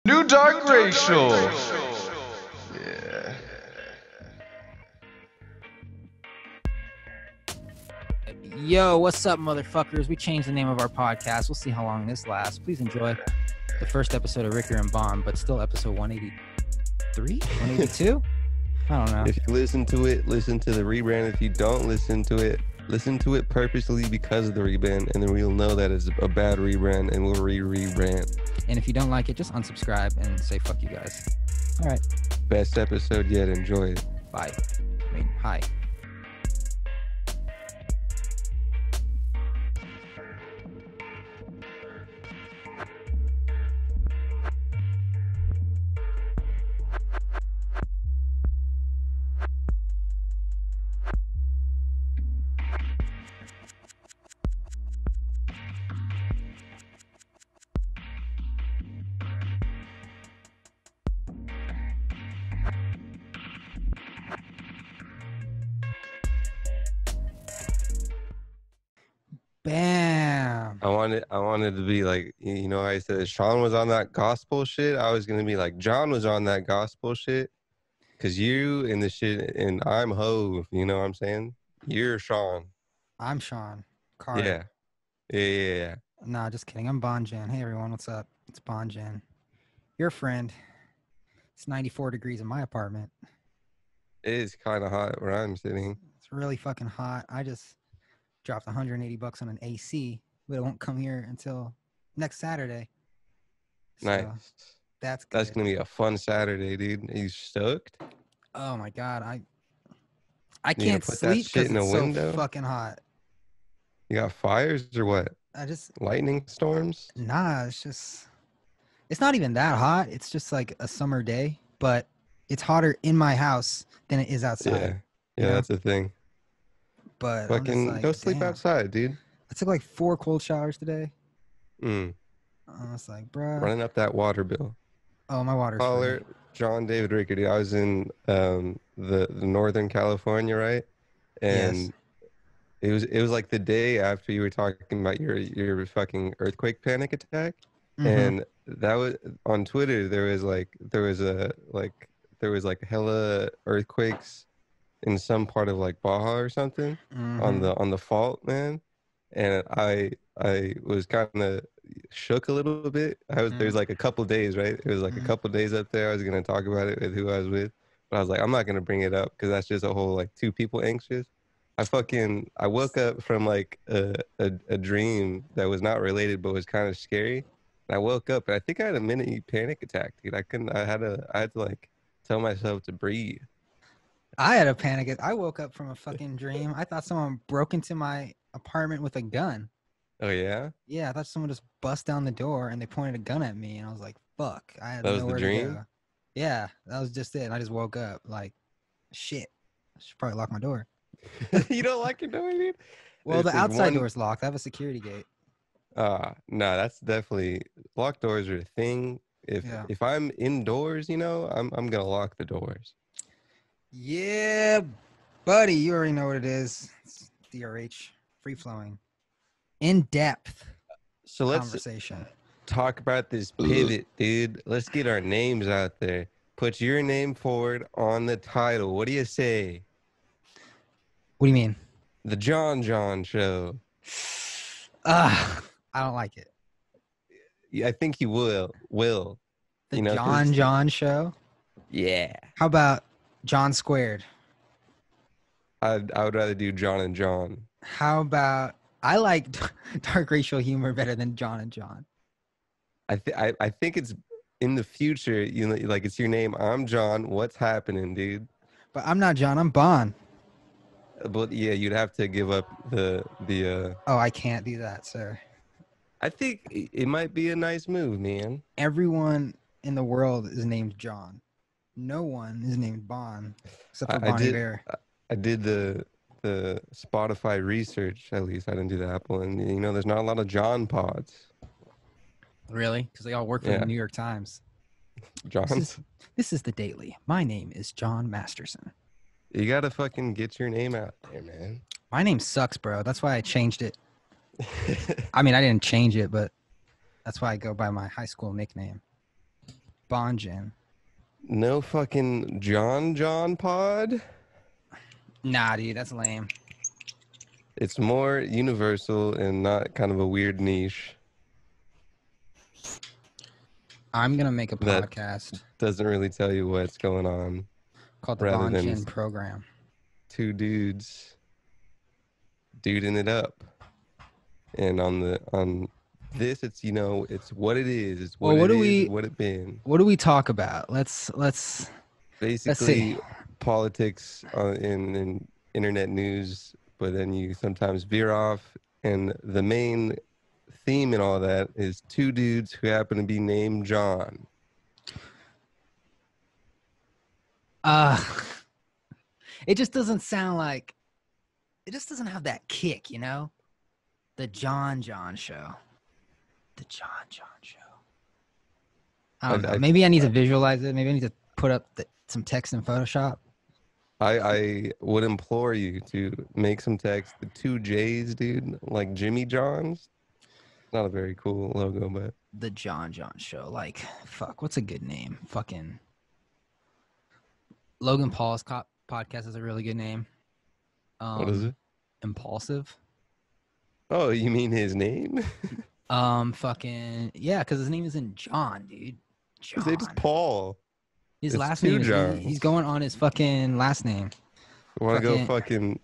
New Dark Racial. Yeah. Yo, what's up, motherfuckers? We changed the name of our podcast. We'll see how long this lasts. Please enjoy the first episode of Ricker and Bond, but still episode 183? 182? I don't know. If you listen to it, listen to the rebrand. If you don't listen to it purposely because of the rebrand, and then we'll know that it's a bad rebrand, and we'll rebrand. And if you don't like it, just unsubscribe and say fuck you guys. All right. Best episode yet. Enjoy it. Bye. I mean, hi. Bam. I wanted to be like, you know, I said Sean was on that gospel shit. I was gonna be like, John was on that gospel shit, cause you and the shit, and I'm Hove. You know what I'm saying? You're Sean. I'm Sean Carter. Yeah. Nah, just kidding. I'm Bonjan. Hey, everyone. What's up? It's Bonjan. Your friend. It's 94 degrees in my apartment. It is kind of hot where I'm sitting. It's really fucking hot. I just dropped $180 on an AC, but it won't come here until next Saturday. So Nice. That's good. That's gonna be a fun Saturday, dude. Are you stoked? Oh my god, I You gonna can't put that sleep shit because in it's the so window? fucking hot. You got fires or what? Lightning storms? It's not even that hot. It's just like a summer day, but it's hotter in my house than it is outside. Yeah, know? that's the thing. But Fucking like, go sleep damn. outside, dude. I took like 4 cold showers today. I was like, bruh. Running up that water bill. Oh, my water's Caller free. John David Ricker, dude. I was in the Northern California, right? And Yes. it was like the day after you were talking about your fucking earthquake panic attack. Mm-hmm. And that was on Twitter. There was hella earthquakes in some part of like Baja or something on the fault, man. And I was kind of shook a little bit. There's like a couple days, right? It was like a couple days up there. I was gonna talk about it with who I was with, but I was like, I'm not gonna bring it up because that's just a whole like 2 people anxious. I woke up from like a dream that was not related but was kind of scary. And I woke up and I think I had a mini panic attack, dude. I had to like tell myself to breathe. I had a panic. I woke up from a fucking dream. I thought someone broke into my apartment with a gun. Oh yeah? Yeah, I thought someone just bust down the door and they pointed a gun at me, and I was like, "Fuck!" I had That was the nowhere to dream? go. Yeah, that was just it. And I just woke up like, shit. I should probably lock my door. You don't like your door, dude? Well, the There's outside door is locked. I have a security gate. No, that's definitely locked doors are a thing. If I'm indoors, you know, I'm gonna lock the doors. Yeah, buddy, you already know what it is. It's DRH, free flowing, in depth. So let's conversation. Talk about this pivot, dude. Let's get our names out there. Put your name forward on the title. What do you say? What do you mean? The John Show. I don't like it. Yeah, I think you will. The you know, John Show? Yeah. How about John Squared? I would rather do John and John. How about I like dark racial humor better than John and John. I think it's in the future, you know, like it's your name. I'm John. What's happening, dude? But I'm not John. I'm Bon. But yeah, you'd have to give up the. Oh, I can't do that, sir. I think it might be a nice move, man. Everyone in the world is named John. No one is named Bon, except for Bonnie Bear. I did the Spotify research. At least I didn't do the Apple, and you know, there's not a lot of John pods. Really? Because they all work for the New York Times. Johns. This is the Daily. My name is John Masterson. You gotta fucking get your name out there, man. My name sucks, bro. That's why I changed it. I mean, I didn't change it, but that's why I go by my high school nickname. Bonjin. No fucking John pod. Nah, dude, that's lame. It's more universal and not kind of a weird niche. I'm gonna make a That podcast doesn't really tell you what's going on. called the Rather than Bonjin Program. two dudes duding it up. And on this, it's it's what it is. It's what Well, it is. What it been. what do we talk about? Let's Basically, see. politics in internet news, but then you sometimes veer off, and the main theme in all that is two dudes who happen to be named John. It just doesn't sound like. It just doesn't have that kick, you know. The John Show. The John Show. I don't know. Maybe I need to visualize it. Maybe I need to put up some text in Photoshop. I would implore you to make some text. The two J's, dude, like Jimmy John's. Not a very cool logo, but the John Show. Like, fuck, what's a good name? Fucking Logan Paul's podcast is a really good name. What is it? Impulsive. Oh, you mean his name? Fucking yeah, because his name isn't John, dude. John. His name's Paul. His it's last name is he's going on his fucking last name. You want to go fucking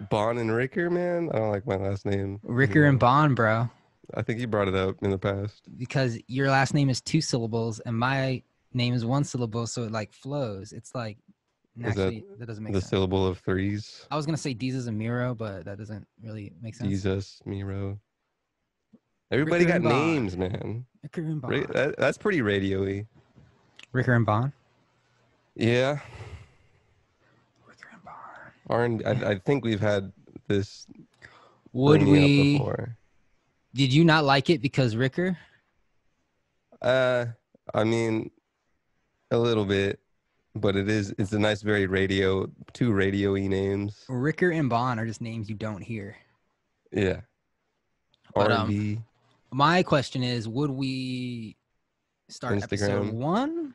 Bon and Ricker, man? I don't like my last name. Ricker and Bon, bro. I think you brought it up in the past. Because your last name is 2 syllables and my name is 1 syllable, so it like flows. It's like actually that doesn't make sense. The syllable of 3s. I was gonna say Jesus and Miro, but that doesn't really make sense. Jesus, Miro. Everybody got names, man. Ricker and Bon. That's pretty radio-y. Ricker and Bon? Yeah. Ricker and Bon. I think we've had this before. Did you not like it because Ricker? I mean, a little bit, but it's a nice, very two radio-y names. Ricker and Bon are just names you don't hear. Yeah. But, R&B. My question is, would we start Instagram. episode 1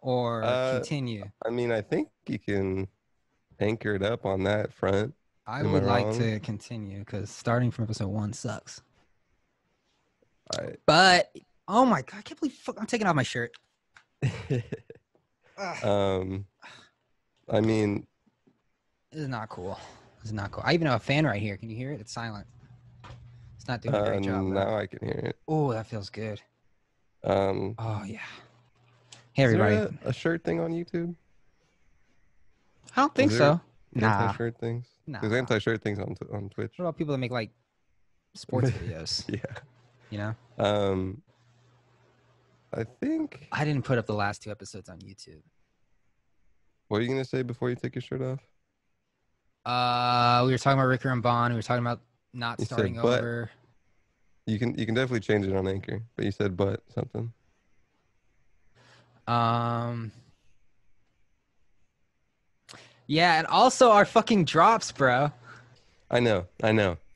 or continue? I mean, I think you can anchor it up on that front. I would like to continue because starting from episode 1 sucks. But oh my god, I can't believe I'm taking off my shirt. I mean, this is not cool. This is not cool. I even have a fan right here. Can you hear it? It's silent. It's not doing a great job. Now I can hear it. Oh, that feels good. Oh yeah. Hey is everybody. There a shirt thing on YouTube? I don't think so. Anti-shirt things? Nah. There's anti-shirt things on Twitch. What about people that make like sports videos? Yeah. You know? I think I didn't put up the last 2 episodes on YouTube. What are you gonna say before you take your shirt off? We were talking about Ricker and Bon. We were talking about not starting over. You can definitely change it on Anchor, but you said but something. Yeah, and also our fucking drops, bro. I know.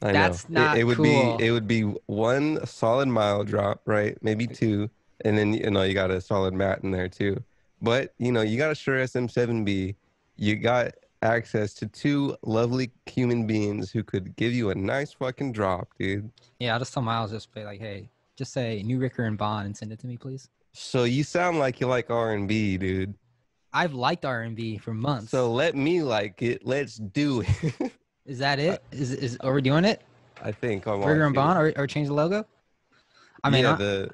That's not it would cool. It would be 1 solid mile drop, right? Maybe 2, and then you got a solid mat in there too. But you got a Shure SM7B. You got access to 2 lovely human beings who could give you a nice fucking drop, dude. Yeah, I'll just tell Miles, just be like, hey, just say new Ricker and Bon and send it to me, please. So you sound like you like R&B, dude. I've liked R&B for months. So let me like it. Let's do it. Is that it? Are we doing it? I think I'm Ricker and Bon or change the logo? I mean, yeah,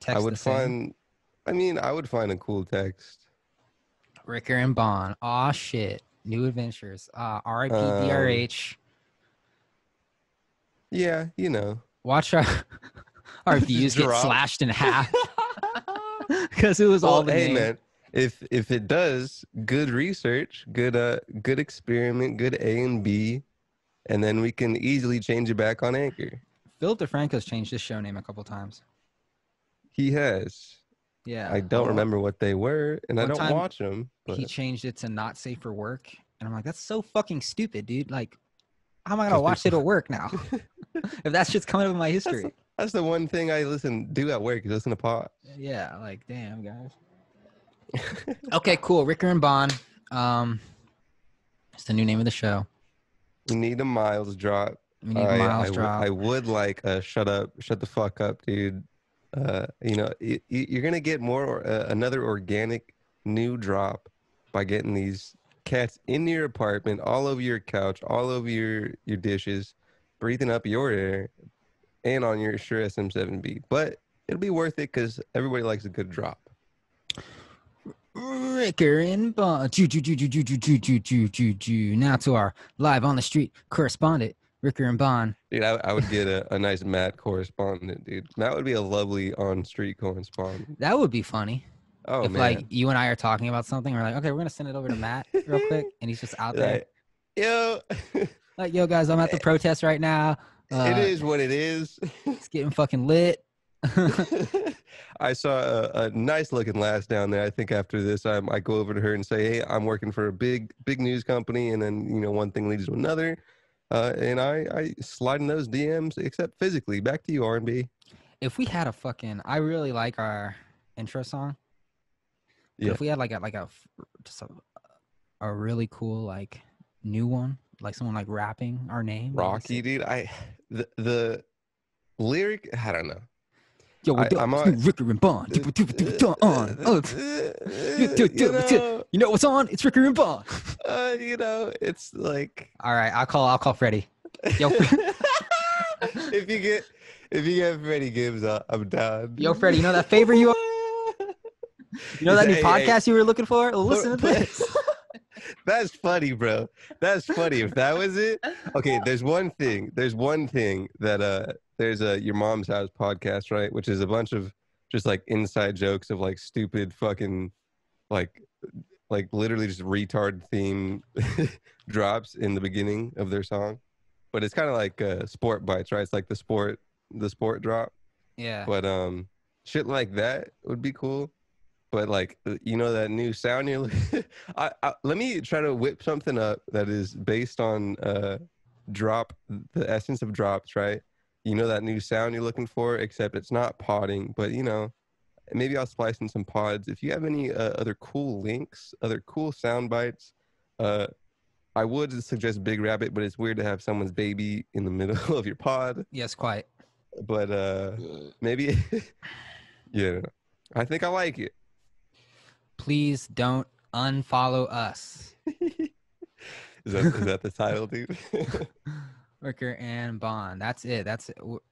I would find a cool text. Ricker and Bon. Aw, shit. New adventures. R.I.P. DRH. Yeah, Watch our views get slashed in half. Because it was all the name. Man, if it does, good research, good experiment, good A and B, and then we can easily change it back on Anchor. Philip DeFranco's changed his show name a couple times. He has. Yeah. I don't remember what they were, and I don't watch them. But... He changed it to not safe for work, and I'm like, that's so fucking stupid, dude. Like, how am I gonna watch it at work now? If that shit's coming up in my history. That's the one thing I do at work is listen to pod. Yeah, like damn guys. Okay, cool. Ricker and Bond. It's the new name of the show. We need a Miles drop. We need Miles drop. I would like a shut the fuck up, dude. You're gonna get more another organic new drop by getting these cats in your apartment, all over your couch, all over your dishes, breathing up your air, and on your Shure SM7B. But it'll be worth it because everybody likes a good drop. Ricker and Bond. Now to our live on the street correspondent, Ricker and Bond. Dude, I would get a nice Matt correspondent, dude. Matt would be a lovely on-street correspondent. That would be funny. Oh, if man. like you and I are talking about something, we're like, okay, we're gonna send it over to Matt real quick, and he's just out there. Like, yo. Like, yo, guys, I'm at the protest right now. It is what it is. It's getting fucking lit. I saw a nice looking lass down there. I think after this, I go over to her and say, hey, I'm working for a big news company. And then, one thing leads to another. And I slide in those DMs, except physically. Back to you, R&B. If we had I really like our intro song. Yeah. If we had a really cool, like, new one, like someone like rapping our name. Rocky, dude. The lyric, I don't know. Yo, I'm on Ricker and Bond. You know what's on? It's Ricker and Bond. It's like. All right, I'll call Freddie. Yo, if you get Freddie Gibbs, I'm down. Yo, Freddie, you know that favor you are? You know that new podcast you were looking for? Well, listen to this. That's funny, bro. That's funny. If that was it. Okay, there's one thing that there's a Your Mom's House podcast, right? Which is a bunch of just like inside jokes of like stupid fucking like literally just retard theme drops in the beginning of their song. But it's kind of like sport bites, right? It's like the sport drop. Yeah. But shit like that would be cool. But like, that new sound you're let me try to whip something up that is based on drop, the essence of drops, right? That new sound you're looking for, except it's not podding, but maybe I'll splice in some pods. If you have any other cool links, other cool sound bites, I would suggest Big Rabbit, but it's weird to have someone's baby in the middle of your pod. Yes, quite. But maybe, yeah, I think I like it. Please don't unfollow us. Is that the title, dude? Ricker and Bond. That's it.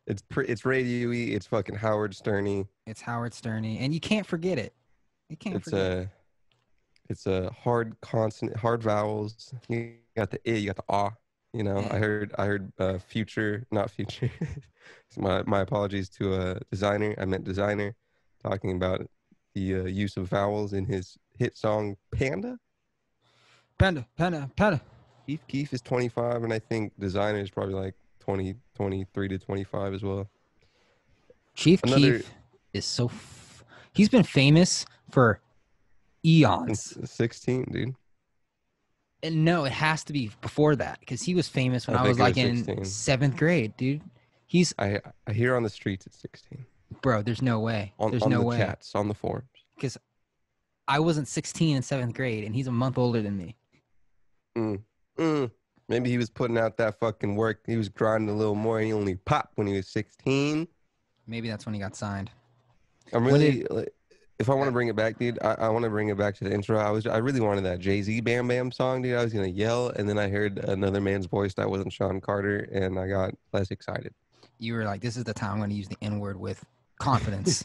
It's radio-y. It's fucking Howard Sterny. It's Howard Sterny, and you can't forget it. It's a hard consonant, hard vowels. You got the I, you got the ah. Yeah. I heard future, not future. my apologies to a designer. I meant designer, talking about the use of vowels in his hit song Panda. Panda. Keef is 25, and I think designer is probably like 23 to 25 as well. Chief Keef is he's been famous for eons. 16, dude. And no, it has to be before that because he was famous when I was like in 7th grade, dude. I hear on the streets it's 16. Bro, there's no way. There's on no the way. Chats, on the forums. Because I wasn't 16 in 7th grade, and he's a month older than me. Maybe he was putting out that fucking work. He was grinding a little more, and he only popped when he was 16. Maybe that's when he got signed. If I want to bring it back, dude, I want to bring it back to the intro. I really wanted that Jay-Z Bam Bam song, dude. I was going to yell, and then I heard another man's voice that wasn't Sean Carter, and I got less excited. You were like, this is the time I'm going to use the N-word with confidence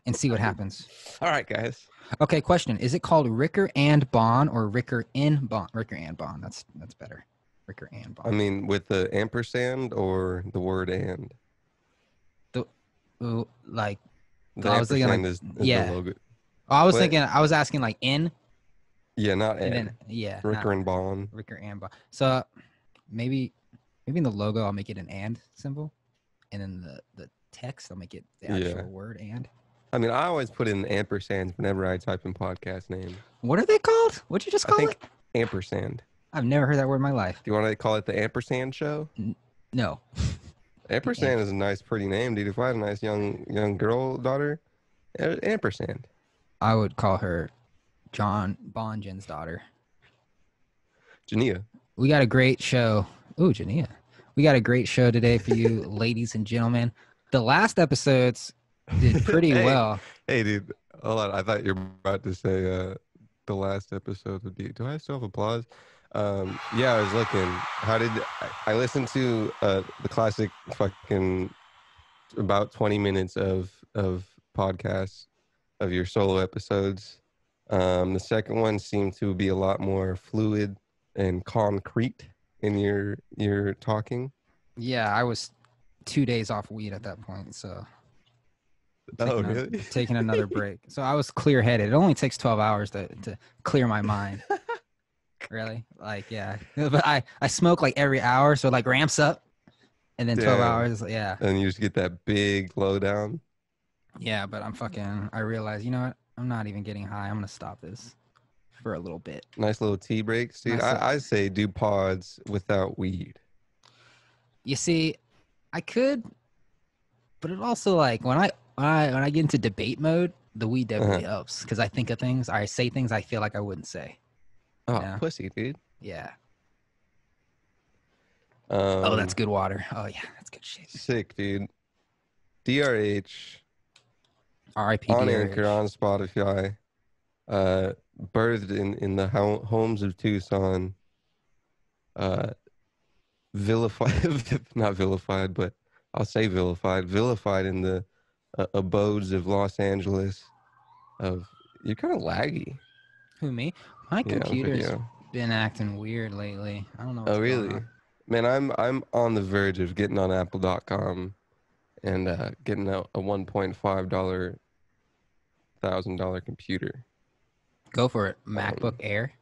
and see what happens. All right, guys. Okay, question. Is it called Ricker and Bond or Ricker in Bond? Ricker and Bond. That's better. Ricker and Bond. I mean, with the ampersand or the word and? The I was thinking like, is yeah. the logo. I was asking like in. Yeah, not and. Then, yeah. Ricker and Bond. Ricker and Bond. So maybe in the logo I'll make it an and symbol. And then the text I'll make it the actual word and. I mean, I always put in ampersands whenever I type in podcast name. What are they called? What'd you just call it? Ampersand. I've never heard that word in my life. Do you want to call it the Ampersand Show? No. Ampersand is a nice, pretty name, dude. If I had a nice young girl daughter, Ampersand. I would call her John Bonjan's daughter. Jania. We got a great show. Ooh, Jania. We got a great show today for you, ladies and gentlemen. The last episodes did pretty well. Hey, dude. Hold on. I thought you were about to say the last episode would be. Do I still have applause? Yeah, I was looking. I listened to the classic fucking about 20 minutes of podcasts of your solo episodes. The second one seemed to be a lot more fluid and concrete in your talking. Yeah, I was 2 days off weed at that point, so Really? Taking another break. So I was clear-headed. It only takes 12 hours to clear my mind. Really? Like, yeah. But I smoke like every hour, so it like ramps up. And then 12 hours, yeah. And you just get that big lowdown. Yeah, but I realized, you know what? I'm not even getting high. I'm going to stop this for a little bit. Nice little tea breaks, dude. I say do pods without weed. You see, I could, but it also like when I get into debate mode, the weed definitely helps because I think of things, I say things I feel like I wouldn't say. Oh, pussy, dude. Yeah. Oh, that's good water. Oh yeah, that's good shit. Sick, dude. DRH. R.I.P. On DRH. Anchor, on Spotify. Birthed in the homes of Tucson. Vilified, not vilified, but I'll say vilified in the abodes of Los Angeles. You're kind of laggy. Who, me? My computer's been acting weird lately. I don't know what's going on. Man, I'm on the verge of getting on Apple.com and getting a $1.5 $1,000 computer. Go for it. MacBook Air,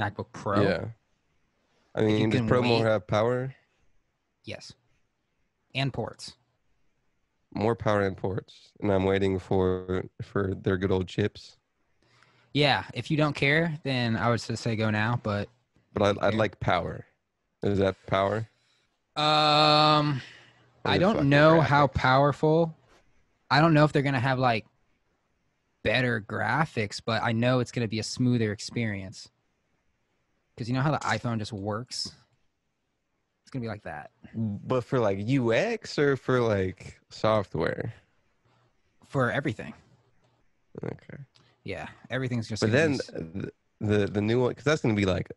MacBook Pro. Yeah. I mean, does Pro more have power? Yes. And ports. More power and ports. And I'm waiting for their good old chips. Yeah. If you don't care, then I would say go now. But I'd like power. Is that power? I don't know how powerful. I don't know if they're gonna have like better graphics, but I know it's gonna be a smoother experience. Because you know how the iPhone just works? It's going to be like that. But for like UX or for like software? For everything. Okay. Yeah, everything's just. But then the new one, because that's going to be like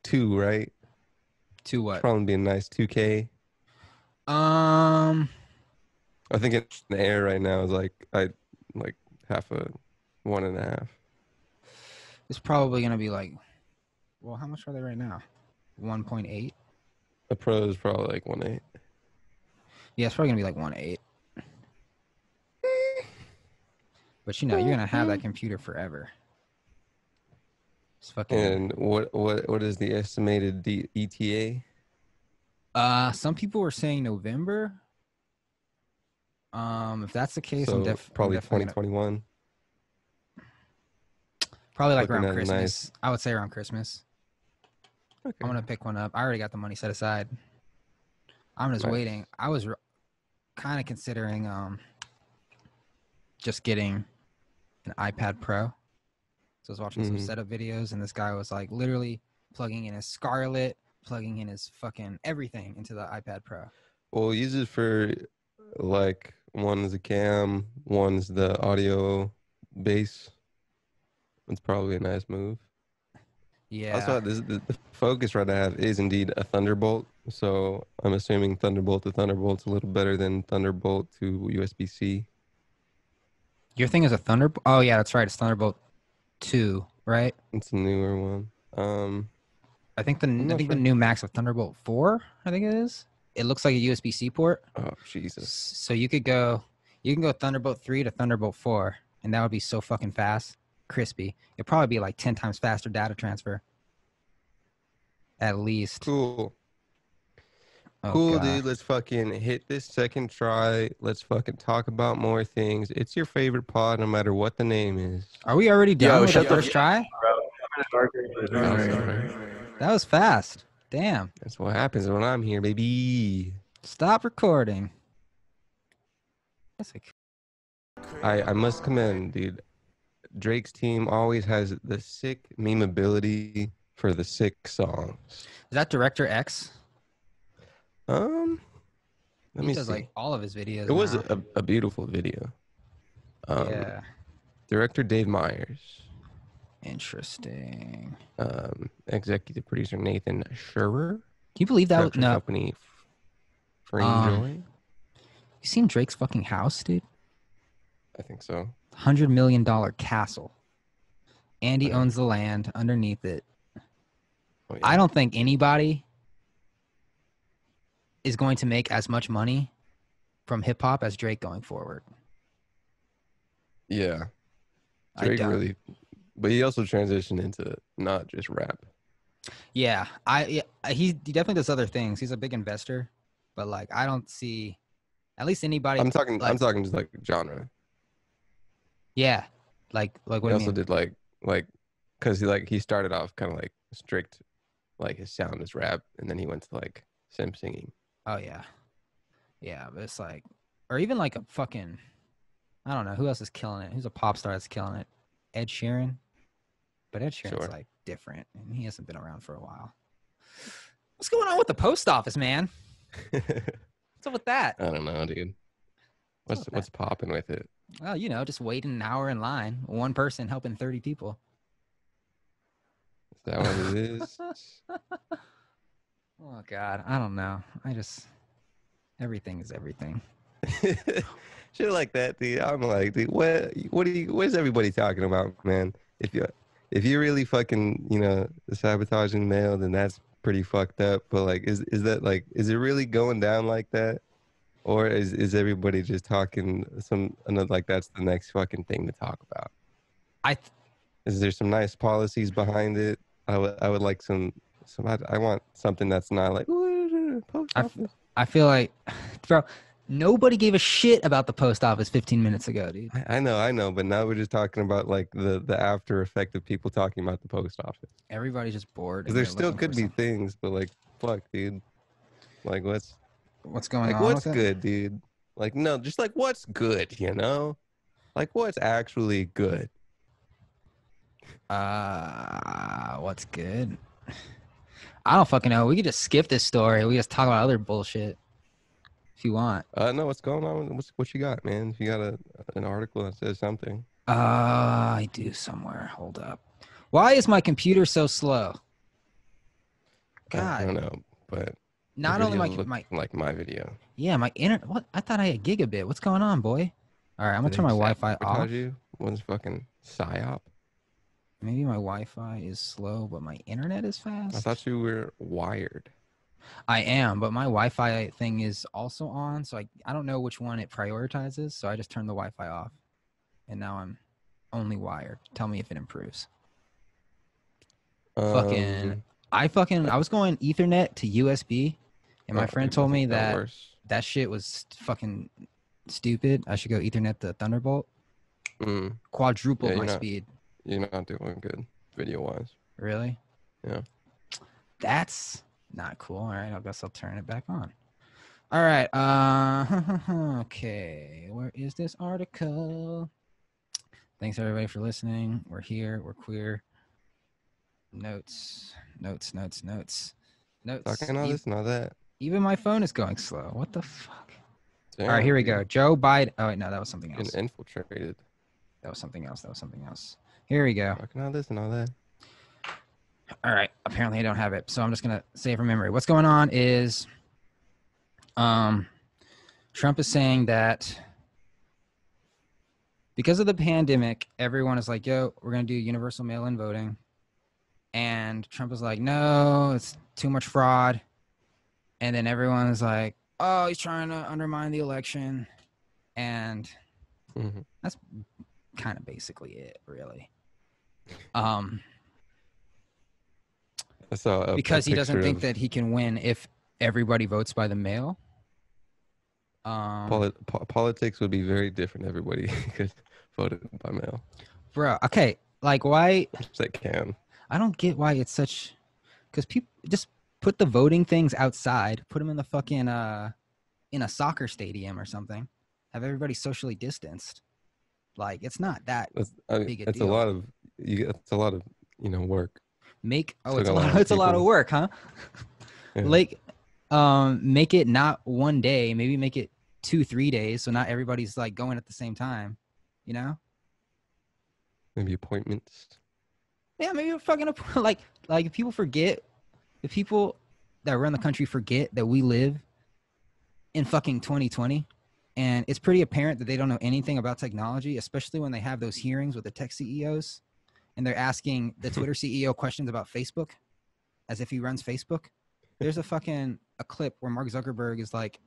2, right? 2 what? It's probably be a nice 2K. I think it's in the air right now is like half a 1.5. It's probably going to be like. Well, how much are they right now? 1.8? The Pro is probably like 1.8. Yeah, it's probably going to be like 1.8. But you know, you're going to have that computer forever. It's fucking... And what is the estimated ETA? Some people were saying November. If that's the case, so probably 2021. Probably like around Christmas. I would say around Christmas. Okay. I'm going to pick one up. I already got the money set aside. I'm just waiting. I was kind of considering just getting an iPad Pro. So I was watching some setup videos, and this guy was like literally plugging in his Scarlett, plugging in his fucking everything into the iPad Pro. Well, use it for like one's a cam, one's the audio base. It's probably a nice move. Yeah. Also, the focus right I have is indeed a Thunderbolt. So I'm assuming Thunderbolt to Thunderbolt's a little better than Thunderbolt to USB-C. Your thing is a Thunderbolt? Oh, yeah, that's right. It's Thunderbolt 2, right? It's a newer one. I think the new Max of Thunderbolt 4, I think it is. It looks like a USB-C port. Oh, Jesus. So you can go Thunderbolt 3 to Thunderbolt 4, and that would be so fucking fast. Crispy. It'd probably be like 10 times faster data transfer. At least. Cool. Oh, cool, God. Dude. Let's fucking hit this second try. Let's fucking talk about more things. It's your favorite pod, no matter what the name is. Are we already done with the first try? That was fast. Damn. That's what happens when I'm here, baby. Stop recording. That's I must commend, dude. Drake's team always has the sick memeability for the sick songs. Is that Director X? Let He me does see. like all of his videos. It was now. a beautiful video. Yeah. Director Dave Myers. Interesting. Executive producer Nathan Scherer. Can you believe that? Production No. company for Enjoy. You seen Drake's fucking house, dude? I think so. $100 million castle. And he owns the land underneath it. Oh, yeah. I don't think anybody is going to make as much money from hip hop as Drake going forward. Yeah. Drake really, but he also transitioned into not just rap. Yeah, he definitely does other things. He's a big investor, but like I don't see at least anybody. I'm talking just like genre. Yeah, like what do you He also mean? did like because he started off kind of like strict, like his sound is rap, and then he went to like sim singing. Oh yeah, but it's like, or even like a fucking, I don't know who else is killing it. Who's a pop star that's killing it? Ed Sheeran, but Ed Sheeran's like different, and he hasn't been around for a while. What's going on with the post office, man? What's up with that? I don't know, dude. What's popping with it? Well, just waiting an hour in line. One person helping 30 people. Is that what it is? Oh God, I don't know. Everything is everything. Shit like that, dude. I'm like, dude, what's everybody talking about, man? If you really fucking, sabotaging mail, then that's pretty fucked up. But like, is it really going down like that? Or is everybody just talking like that's the next fucking thing to talk about? Is there some nice policies behind it? I would like I want something that's not like post office. I feel like, bro, nobody gave a shit about the post office 15 minutes ago, dude. I know, but now we're just talking about like the after effect of people talking about the post office. Everybody's just bored. Because there still could be things, but like, fuck, dude. Like, what's going on? What's good, dude? Like, no, just like what's good, Like, what's actually good? What's good? I don't fucking know. We could just skip this story. We just talk about other bullshit if you want. No, what's going on? What you got, man? If you got an article that says something. I do somewhere. Hold up. Why is my computer so slow? God. I don't know, but not only like my video. Yeah, my internet. What? I thought I had gigabit. What's going on, boy? All right, I'm gonna turn my Wi-Fi off. One's fucking psyop. Maybe my Wi-Fi is slow, but my internet is fast. I thought you were wired. I am, but my Wi-Fi thing is also on, so I don't know which one it prioritizes. So I just turned the Wi-Fi off, and now I'm only wired. Tell me if it improves. I was going Ethernet to USB, and my friend told me that shit was fucking stupid. I should go Ethernet to Thunderbolt. Quadruple my speed. You're not doing good video-wise. Really? Yeah. That's not cool. All right, I guess I'll turn it back on. All right. Okay. Where is this article? Thanks everybody for listening. We're here. We're queer. Notes. Talking all this and all that. Even my phone is going slow. What the fuck? Damn, all right, here we go. Joe Biden. Oh wait, no, that was something else. Getting infiltrated. That was something else. Here we go. Talking all this and all that. All right. Apparently I don't have it, so I'm just gonna say it from memory. What's going on is, Trump is saying that because of the pandemic, everyone is like, "Yo, we're gonna do universal mail-in voting," and Trump is like, "No, it's too much fraud," and then everyone is like, "Oh, he's trying to undermine the election," and that's kind of basically it, really. Because he doesn't think that he can win if everybody votes by the mail. Politics would be very different. Everybody could vote by mail. Bro, okay, like why? They can. I don't get why it's such. Because people just put the voting things outside. Put them in the fucking in a soccer stadium or something. Have everybody socially distanced. Like, it's not that big a it's deal. it's a lot of work. It's a lot of work, huh? Yeah. Like, make it not one day, maybe make it 2-3 days, so not everybody's like going at the same time, you know? Maybe appointments. Yeah, maybe fucking like if people forget, if people that run the country forget that we live in fucking 2020, and it's pretty apparent that they don't know anything about technology, especially when they have those hearings with the tech CEOs, and they're asking the Twitter CEO questions about Facebook, as if he runs Facebook. There's a clip where Mark Zuckerberg is like,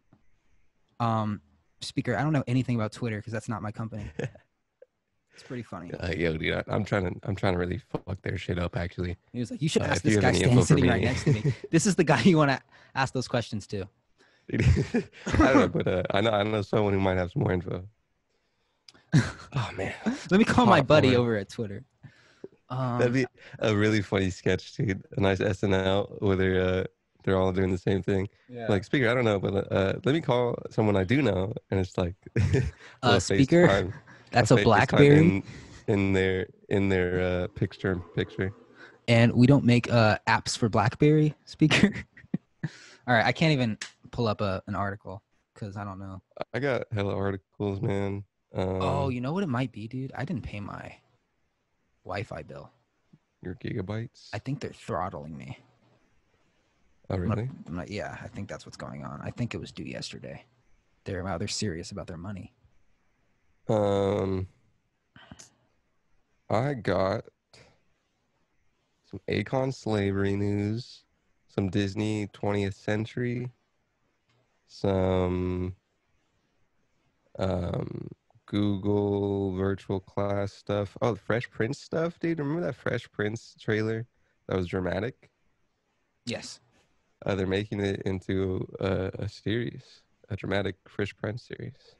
speaker, I don't know anything about Twitter because that's not my company. It's pretty funny. Yo, dude, I'm trying to really fuck their shit up. Actually, He was like, "You should ask if you this have guy any info for sitting me." right next to me. This is the guy you want to ask those questions to." I don't know, but I know someone who might have some more info. Oh man, Let me call my buddy Popcorn. over at Twitter. That'd be a really funny sketch, dude. A nice SNL where they're all doing the same thing. Yeah. Like, speaker, I don't know, but let me call someone I do know, and it's like Speaker, FaceTime, that's a FaceTime BlackBerry, in their picture. and we don't make apps for BlackBerry. Speaker. All right, I can't even pull up an article because I don't know. I got hella articles, man. Oh, you know what it might be, dude? I didn't pay my Wi-Fi bill. Your gigabytes? I think they're throttling me. Oh, really? Yeah, I think that's what's going on. I think it was due yesterday. They're serious about their money. I got some Akon slavery news, some Disney 20th century, some Google virtual class stuff. Oh, the Fresh Prince stuff, dude. Remember that Fresh Prince trailer? That was dramatic. Yes. They're making it into a series, a dramatic Fresh Prince series.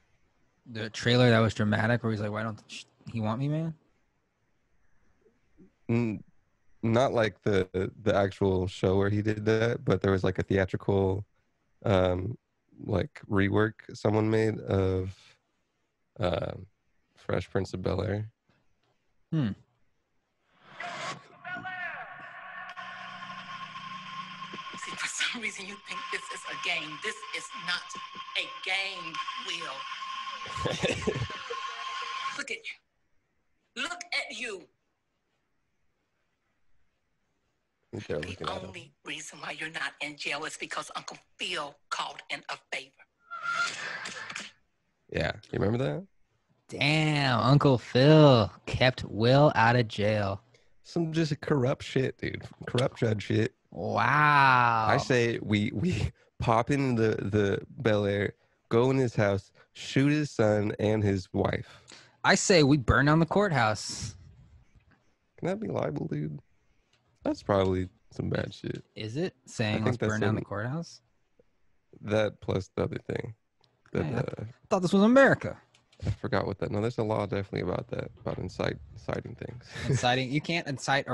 The trailer that was dramatic, where he's like, "Why don't he want me, man?" Not like the actual show where he did that, but there was like a theatrical, like rework someone made of Fresh Prince of Bel-Air. See, for some reason you think this is a game. This is not a game, Will. Look at you. Look at you. The only reason why you're not in jail is because Uncle Phil called in a favor. Yeah, you remember that? Damn, Uncle Phil kept Will out of jail. Some just corrupt shit, dude. Corrupt judge shit. Wow. I say we pop in the Bel-Air, go in his house, shoot his son and his wife. I say we burn down the courthouse. Can that be libel, dude? That's probably some bad shit. Is it saying let's burn down the courthouse? That plus the other thing. That, I thought this was America. I forgot what that. No, there's a law definitely about that, about inciting things. You can't incite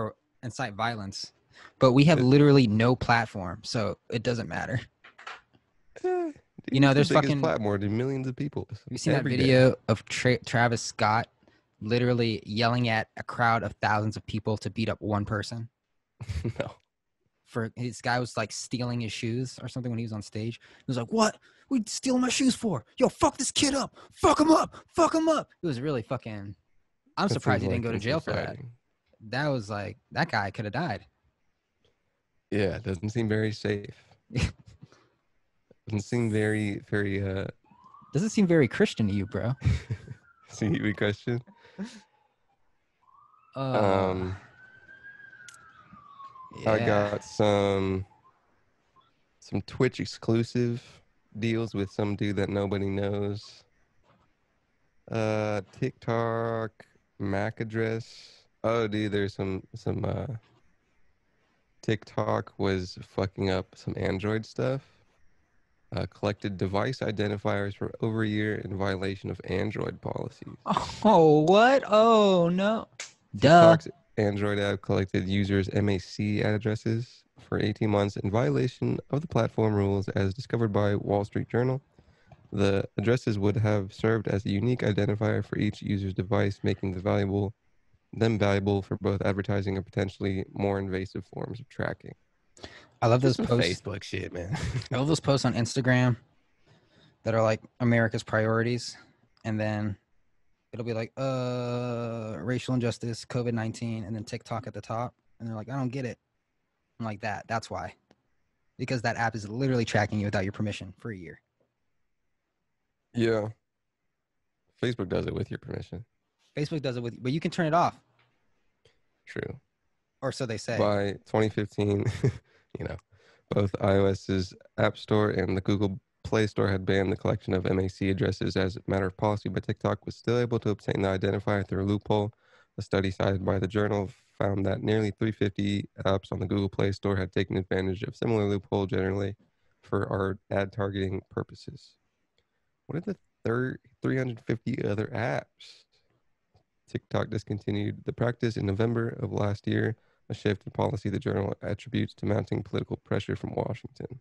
violence, but we have literally no platform, so it doesn't matter. Dude, there's the fucking platform to millions of people. Have you seen that video of Travis Scott literally yelling at a crowd of thousands of people to beat up one person? No. For his guy was like stealing his shoes or something when he was on stage. He was like, "What? What are you stealing my shoes for? Yo, fuck this kid up. Fuck him up. Fuck him up." It was really fucking. I'm surprised he didn't go to jail for that. That was like, that guy could have died. Yeah, it doesn't seem very safe. Doesn't seem very, very doesn't seem very Christian to you, bro. See you Christian. Yeah. I got some Twitch exclusive deals with some dude that nobody knows. TikTok MAC address. Oh, dude, there's some TikTok was fucking up some Android stuff. Collected device identifiers for over a year in violation of Android policies. Oh, what? Oh, no. TikTok's Android app collected users' MAC addresses for 18 months in violation of the platform rules as discovered by Wall Street Journal. The addresses would have served as a unique identifier for each user's device, making them valuable for both advertising and potentially more invasive forms of tracking. I love those Just some posts. Facebook shit, man. I love those posts on Instagram that are like America's priorities, and then it'll be like racial injustice, COVID-19, and then TikTok at the top, and they're like, I don't get it. I'm like, that's why, because that app is literally tracking you without your permission for a year. Yeah. Facebook does it with your permission. Facebook does it with, but you can turn it off, True. or so they say. By 2015, you know, both iOS's App Store and the Google Play Store had banned the collection of MAC addresses as a matter of policy, but TikTok was still able to obtain the identifier through a loophole. A study cited by the journal found that nearly 350 apps on the Google Play Store had taken advantage of similar loophole generally for our ad targeting purposes. What are the 350 other apps? TikTok discontinued the practice in November of last year, a shift in policy the journal attributes to mounting political pressure from Washington.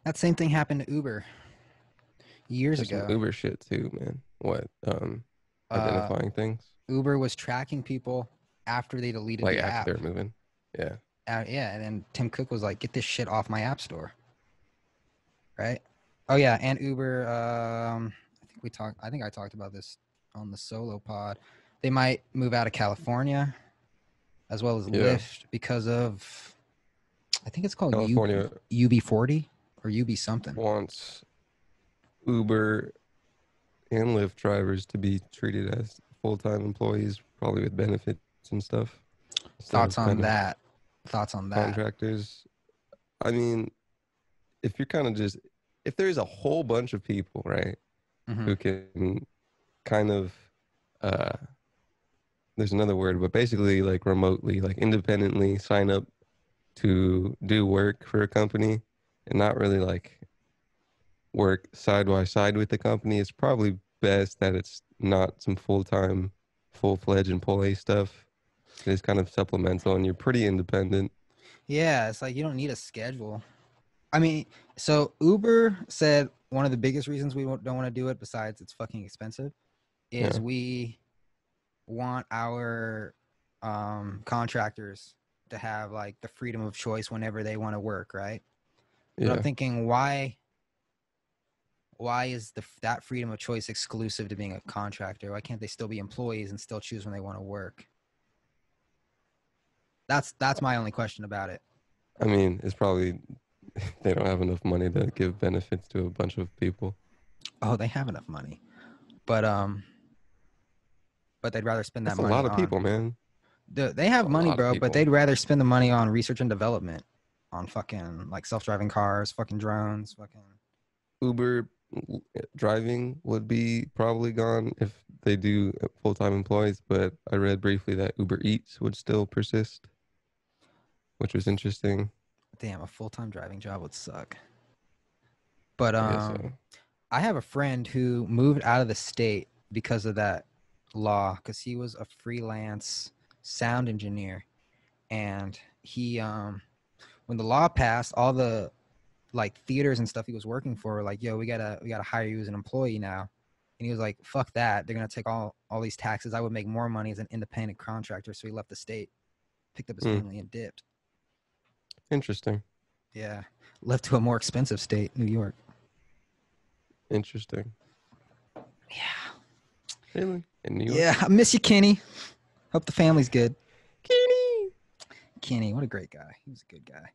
That same thing happened to Uber years There's ago. some Uber shit too, man. What? Identifying things? Uber was tracking people after they deleted Like the after app. they're moving? Yeah. Yeah, and then Tim Cook was like, get this shit off my app store. Right? Oh yeah, and Uber, I think I talked about this on the solo pod. They might move out of California as well as Lyft because of, I think it's called California UB40 or UB something. Wants Uber and Lyft drivers to be treated as full-time employees, probably with benefits and stuff. Thoughts on that? Contractors. I mean, if you're kind of just, if there's a whole bunch of people, right, who can kind of, there's another word, but basically like remotely, like independently sign up to do work for a company and not really like work side by side with the company, it's probably best that it's not some full-time, full-fledged employee stuff. It's kind of supplemental and you're pretty independent. Yeah, it's like you don't need a schedule. I mean, so Uber said one of the biggest reasons we don't want to do it, besides it's fucking expensive, is we want our contractors to have like the freedom of choice whenever they want to work, right? But I'm thinking, why is that freedom of choice exclusive to being a contractor? Why can't they still be employees and still choose when they want to work? That's my only question about it. I mean, it's probably they don't have enough money to give benefits to a bunch of people. Oh, they have enough money, but they'd rather spend that money. That's a lot of people, man. They have money, bro, but they'd rather spend the money on research and development, on fucking like self-driving cars, fucking drones, fucking. Uber driving would be probably gone if they do full-time employees, but I read briefly that Uber Eats would still persist, which was interesting. Damn, a full-time driving job would suck. But So. I have a friend who moved out of the state because of that law, because he was a freelance sound engineer, and he when the law passed, all the like theaters and stuff he was working for were like, yo, we gotta hire you as an employee now. And he was like, fuck that, they're gonna take all these taxes. I would make more money as an independent contractor. So he left the state, picked up his family, and dipped. Interesting. Yeah, left to a more expensive state, New York. Interesting. Yeah. Really? In New York? Yeah, I miss you, Kenny. Hope the family's good. Kenny, what a great guy. He was a good guy.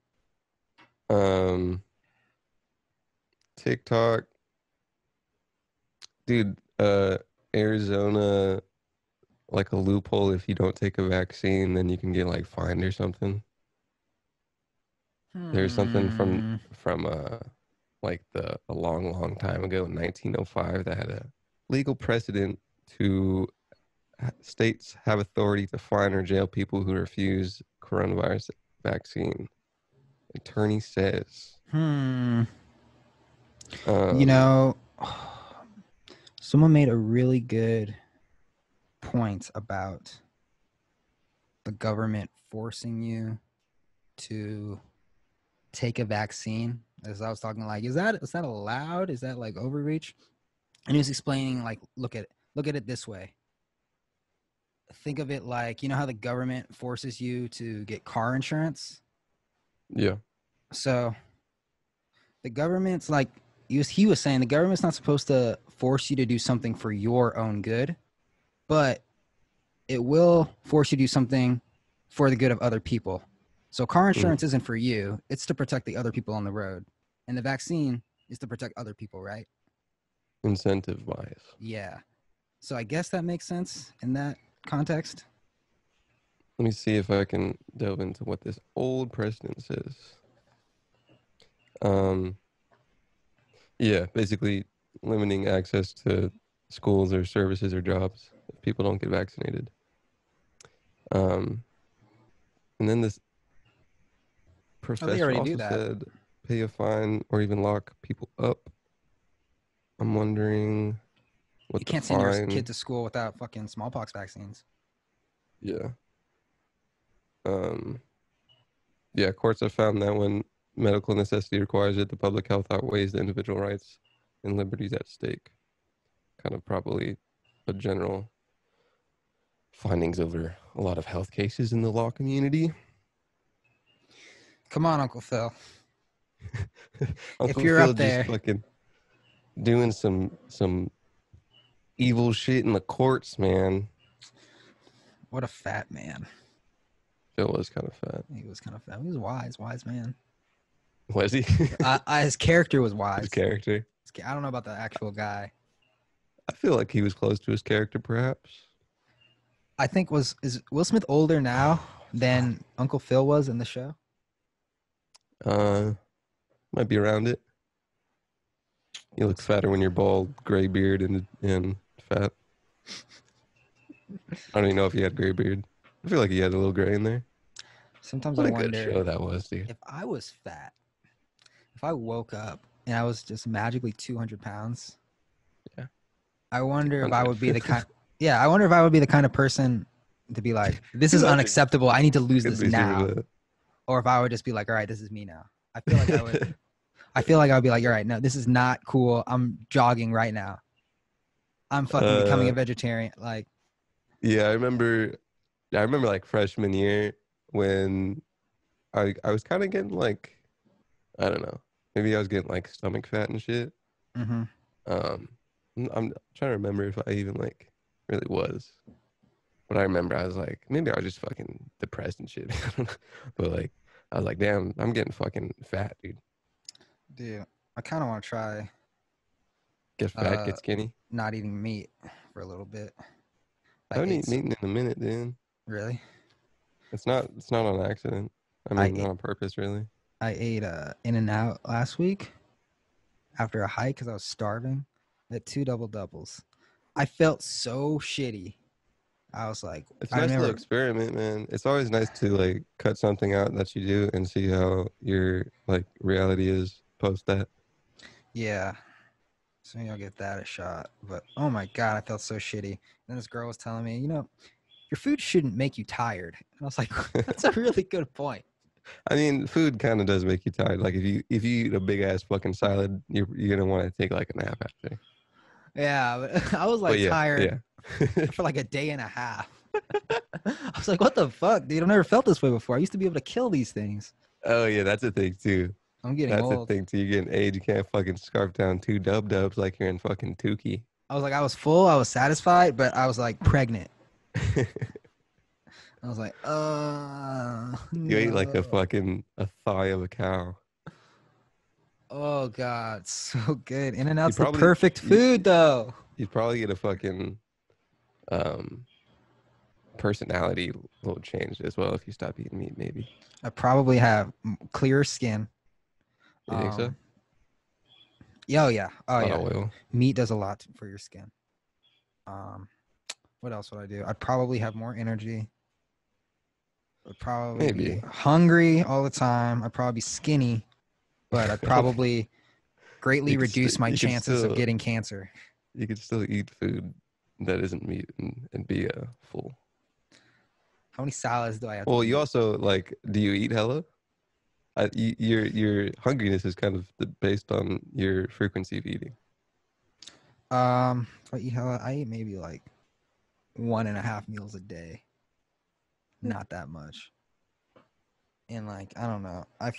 TikTok. Dude, Arizona, like a loophole, if you don't take a vaccine, then you can get like fined or something. There's something from like a long time ago in 1905 that had a legal precedent to states have authority to fine or jail people who refuse coronavirus vaccine. Attorney says. You know, someone made a really good point about the government forcing you to take a vaccine As I was talking, like, is that allowed? Is that like overreach? And he was explaining, like, look at it this way. Think of it like, you know how the government forces you to get car insurance? Yeah. So the government's like, he was saying the government's not supposed to force you to do something for your own good, but it will force you to do something for the good of other people. So car insurance isn't for you. It's to protect the other people on the road. And the vaccine is to protect other people, right? Incentive wise. Yeah. So I guess that makes sense in that context. Let me see if I can delve into what this old precedent says. Yeah, basically limiting access to schools or services or jobs if people don't get vaccinated. And then this professor already do also that. said pay a fine or even lock people up. I'm wondering what You the can't send your fine. kid to school without fucking smallpox vaccines. Yeah. Yeah, courts have found that when medical necessity requires it, the public health outweighs the individual rights and liberties at stake. Kind of probably a general findings over a lot of health cases in the law community. Come on, Uncle Phil. Uncle you're Phil up there. just fucking doing some evil shit in the courts, man. What a fat man. Phil was kind of fat. He was kind of fat. He was wise man. Was he? His character was wise. His character. I don't know about the actual guy. I feel like he was close to his character, perhaps. I think is Will Smith older now than Uncle Phil was in the show? Might be around it. You look fatter when you're bald, gray beard, and fat. I don't even know if he had gray beard. I feel like he had a little gray in there. Sometimes What I a good wonder show that was, dude. if I was fat, if I woke up and I was just magically 200 pounds. Yeah. I wonder if I 200. would be the kind. Yeah, I wonder if I would be the kind of person to be like, this is 200. unacceptable. I need to lose Could this be sort now. of a- Or if I would just be like, all right, this is me now. I feel like I would. I feel like I would be like, all right, no, this is not cool. I'm jogging right now. I'm fucking becoming a vegetarian. Like, Yeah, I remember like freshman year when I was kind of getting like, I don't know, maybe I was getting like stomach fat and shit. mm-hmm. I'm trying to remember if I even like really was, but I remember I was like, maybe I was just fucking depressed and shit. But like, I was like, damn, I'm getting fucking fat, dude. Dude, I kind of want to try Get fat, get skinny. not eating meat for a little bit. I haven't eaten meat in a minute, dude. Really? It's not on accident. I mean, not on purpose, really. I ate In-N-Out last week after a hike because I was starving. I had 2 double doubles. I felt so shitty. I was like, It's a nice little experiment, man. It's always nice to like cut something out that you do and see how your like reality is post that. Yeah. So maybe I'll give that a shot. But oh my God, I felt so shitty. And this girl was telling me, your food shouldn't make you tired. And I was like, that's a really good point. I mean, food kind of does make you tired. Like if you eat a big ass fucking salad, you're gonna want to take like a nap after. Yeah, but I was like tired for like a day and a half. I was like, what the fuck, dude? I've never felt this way before. I used to be able to kill these things. Oh yeah, that's a thing too. I'm getting old. That's a thing too. You're getting age. You can't fucking scarf down 2 dubs like you're in fucking Tukey. I was like, I was full. I was satisfied, but I was like pregnant. I was like, You ate like a thigh of a cow. Oh God, so good. In-N-Out's the probably- perfect food, though. You'd probably get a fucking personality little change as well if you stop eating meat, maybe. I probably have clearer skin. You think so? Oh yeah. Oh A lot yeah. of oil. Meat does a lot for your skin. What else would I do? I'd probably have more energy. I'd probably be hungry all the time. I'd probably be skinny, but I'd probably greatly reduce my chances of getting cancer. You could still eat food that isn't meat and be full. How many salads do I have to Well, eat? you also like, do you eat hella? Your hungriness is kind of based on your frequency of eating. If I eat maybe like 1.5 meals a day. Not that much. And like, I don't know. I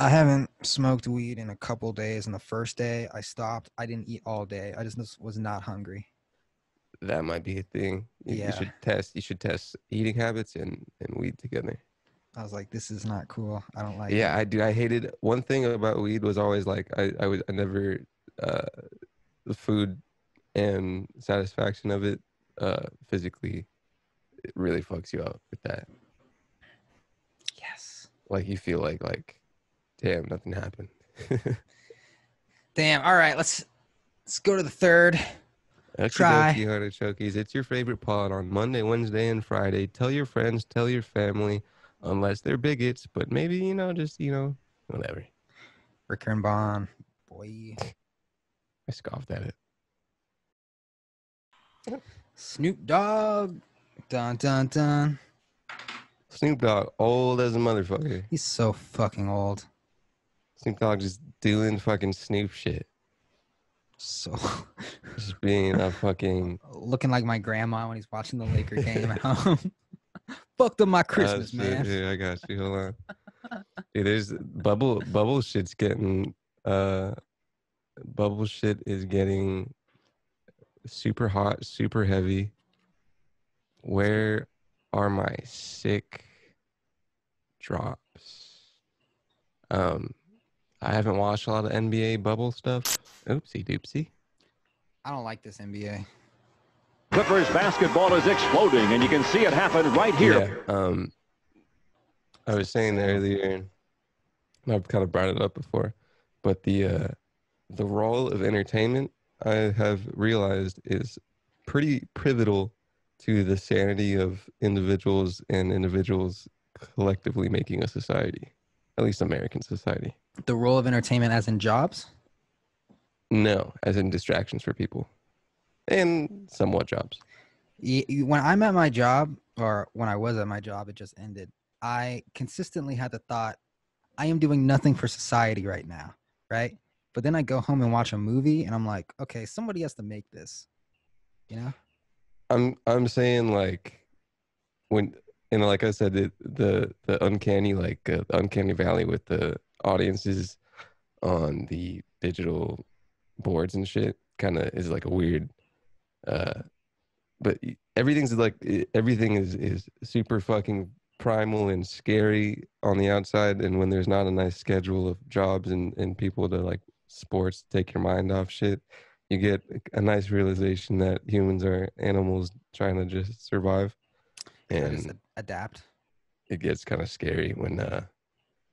haven't smoked weed in a couple days. And the first day I stopped, I didn't eat all day. I just was not hungry. That might be a thing. You should test eating habits and weed together. I was like, this is not cool. I don't like it. Yeah, I do. I hated one thing about weed was always like I never the food and satisfaction of it physically, it really fucks you up with that. Yes. Like you feel like damn, nothing happened. Damn. All right, let's go to the third. Try. Okie dokie, artichokes. It's your favorite pod on Monday, Wednesday, and Friday. Tell your friends, tell your family, unless they're bigots, but maybe, just, whatever. Ricker and Bond. Boy. I scoffed at it. Snoop Dogg. Dun, dun, dun. Snoop Dogg, old as a motherfucker. He's so fucking old. Snoop Dogg just doing fucking Snoop shit. So. Just being a fucking... Looking like my grandma when he's watching the Laker game at home. Fucked up my Christmas, man. Yeah, I got you. Hold on. Dude, there's bubble shit's getting... Bubble shit is getting super hot, super heavy. Where are my sick drops? I haven't watched a lot of NBA bubble stuff. Oopsie doopsie. I don't like this NBA. Clippers basketball is exploding, and you can see it happen right here. Yeah, I was saying earlier, and I've kind of brought it up before, but the role of entertainment, I have realized, is pretty pivotal to the sanity of individuals and individuals collectively making a society, at least American society. The role of entertainment as in jobs? No, as in distractions for people and somewhat jobs. When I'm at my job, or when I was at my job, it just ended. I consistently had the thought, I am doing nothing for society right now, right? But then I go home and watch a movie and I'm like, okay, somebody has to make this, I'm saying like when, and like I said, the uncanny, uncanny valley with the audiences on the digital boards and shit kind of is like a weird, but everything is super fucking primal and scary on the outside. And when there's not a nice schedule of jobs and people to like sports take your mind off shit, you get a nice realization that humans are animals trying to just survive and just adapt. It gets kind of scary when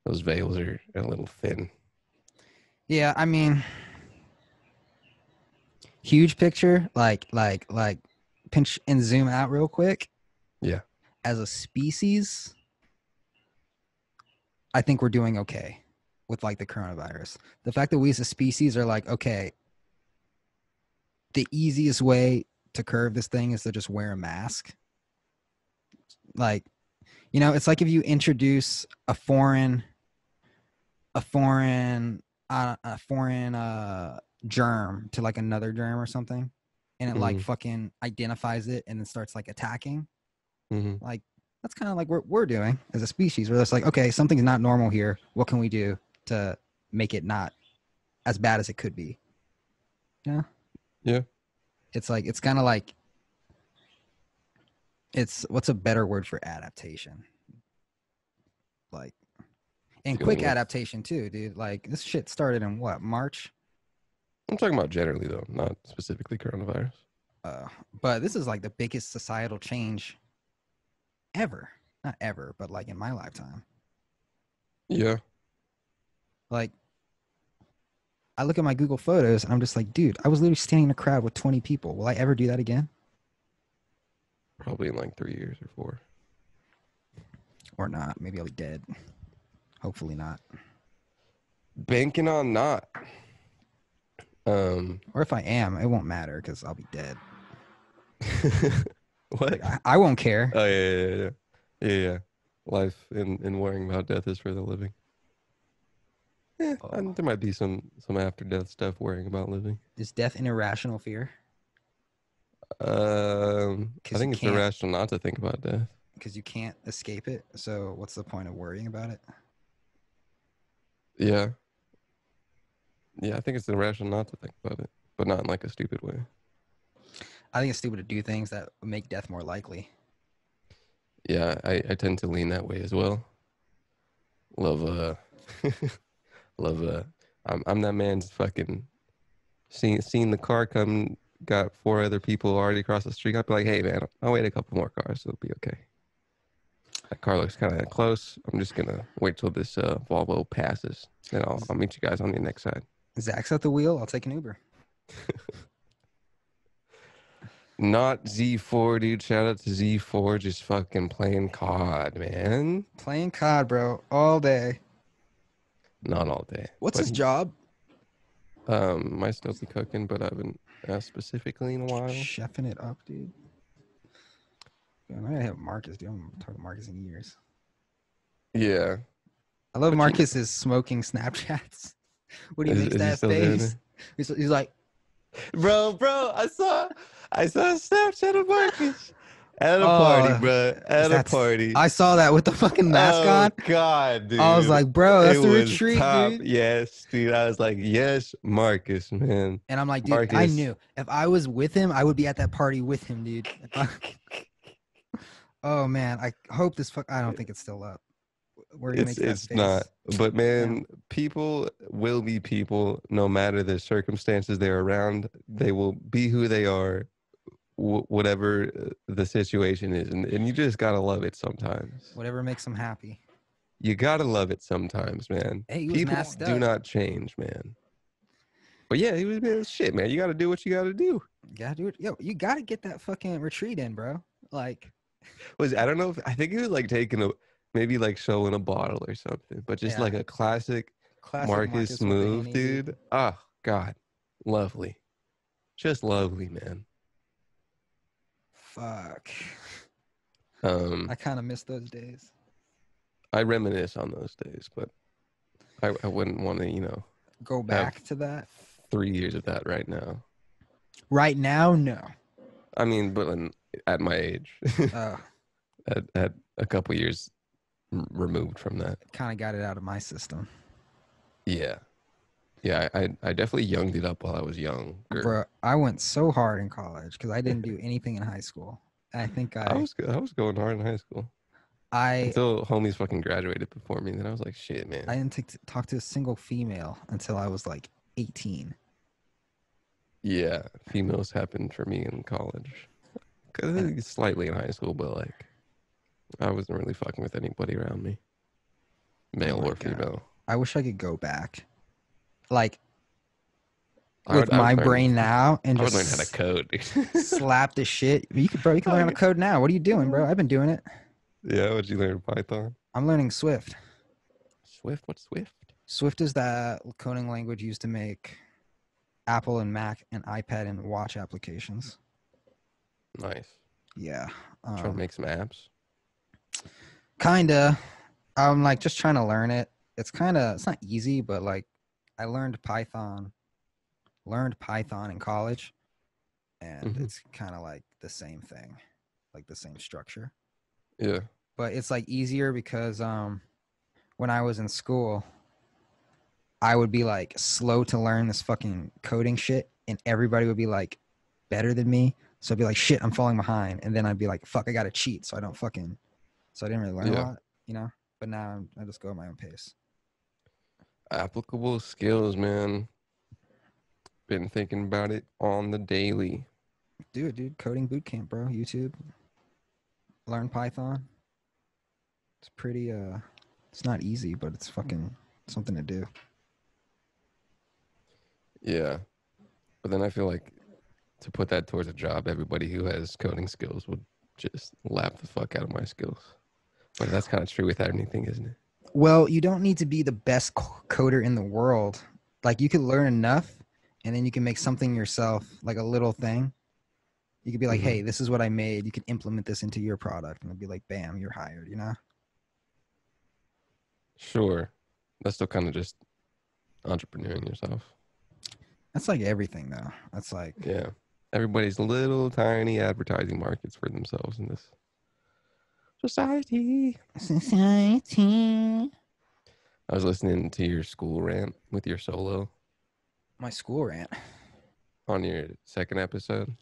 those veils are a little thin. Yeah, I mean, huge picture, like pinch and zoom out real quick. Yeah. As a species, I think we're doing okay with like the coronavirus. The fact that we as a species are like, okay, the easiest way to curb this thing is to just wear a mask. Like, it's like if you introduce a foreign germ to like another germ or something, and it like fucking identifies it and then starts like attacking. Like that's kind of like what we're doing as a species. Where it's like, okay, something's not normal here. What can we do to make it not as bad as it could be? Yeah. It's like, it's kind of like, what's a better word for adaptation? Like, and quick adaptation too, dude. Like this shit started in what, March? I'm talking about generally though, not specifically coronavirus. But this is like the biggest societal change ever. Not ever, but like in my lifetime. Yeah. Like, I look at my Google Photos and I'm just like, dude, I was literally standing in a crowd with 20 people. Will I ever do that again? Probably in like 3 years or 4. Or not. Maybe I'll be dead. Hopefully not. Banking on not. Or if I am, it won't matter because I'll be dead. What? Like, I won't care. Oh yeah. life and worrying about death is for the living. Yeah, there might be some after death stuff worrying about living. Is death an irrational fear? I think it's irrational not to think about death. Because you can't escape it. So what's the point of worrying about it? Yeah. Yeah, I think it's irrational not to think about it, but not in like a stupid way. I think it's stupid to do things that make death more likely. Yeah, I tend to lean that way as well. Love I'm that man's fucking seen the car come, got 4 other people already across the street. I'd be like, hey man, I'll wait a couple more cars, it'll be okay. That car looks kind of close. I'm just gonna wait till this Volvo passes. Then I'll meet you guys on the next side. Zach's at the wheel. I'll take an Uber. Not Z4, dude. Shout out to Z4, just fucking playing COD, man. Playing COD, bro, all day. Not all day. What's his job? Might still be cooking, but I haven't asked specifically in a while. Chefing it up, dude. Yeah, I gotta have Marcus, dude. I haven't talked to Marcus in years. Yeah. I love Marcus's smoking Snapchats. When he makes that face. He's like, bro, I saw a Snapchat of Marcus at a party, bro. At a party. I saw that with the fucking mask on. Oh God, dude. I was like, bro, that's the retreat, dude. Yes, dude. I was like, yes, Marcus, man. And I'm like, dude, Marcus. I knew if I was with him, I would be at that party with him, dude. Oh man, I hope this I don't think it's still up. Where he makes that face. Not. But man, people will be people no matter the circumstances they're around. They will be who they are, whatever the situation is. And you just got to love it sometimes. Whatever makes them happy. You got to love it sometimes, man. Hey, people do not change, man. But yeah, he was, man, shit, man. You got to do what you got to do. Yeah, dude. Yo, you got to get that fucking retreat in, bro. Like. I don't know. I think he was like taking maybe like showing a bottle or something, but just like a classic Marcus move, dude. Oh God, lovely, just lovely, man. Fuck. I kind of miss those days. I reminisce on those days, but I wouldn't want to, go back to that. 3 years of that right now. Right now, no. I mean, but at my age, at a couple years removed from that, kind of got it out of my system. Yeah, I definitely younged it up while I was young. Bro, I went so hard in college because I didn't do anything in high school. I think I was going hard in high school. Until homies fucking graduated before me, then I was like, shit, man. I didn't talk to a single female until I was like 18. Yeah, females happened for me in college. Slightly in high school, but like I wasn't really fucking with anybody around me, male or female. I wish I could go back, like with my brain now, and just learn how to code. Dude. Slap the shit. You can learn how to code now. What are you doing, bro? I've been doing it. Yeah, what'd you learn? Python? I'm learning Swift. Swift? What's Swift? Swift is that coding language used to make Apple and Mac and iPad and watch applications. Nice. Yeah. Trying to make some apps? Kinda. I'm like just trying to learn it. It's not easy, but like I learned Python in college, and it's kind of like the same thing, like the same structure. Yeah. But it's like easier because when I was in school, I would be like slow to learn this fucking coding shit, and everybody would be like better than me. So I'd be like, shit, I'm falling behind. And then I'd be like, fuck, I got to cheat. So I didn't really learn a lot, but now I just go at my own pace. Applicable skills, man. Been thinking about it on the daily. Dude, coding boot camp, bro. YouTube. Learn Python. It's pretty, it's not easy, but it's fucking something to do. Yeah. But then I feel like to put that towards a job, everybody who has coding skills would just lap the fuck out of my skills. But that's kind of true with anything, isn't it? Well, you don't need to be the best coder in the world. Like, you could learn enough, and then you can make something yourself, like a little thing. You could be like, hey, this is what I made. You can implement this into your product. And it'd be like, bam, you're hired, Sure. That's still kind of just entrepreneuring yourself. That's like everything, though. That's like, Yeah. Everybody's little tiny advertising markets for themselves in this society. I was listening to your school rant with your solo My school rant. on your second episode.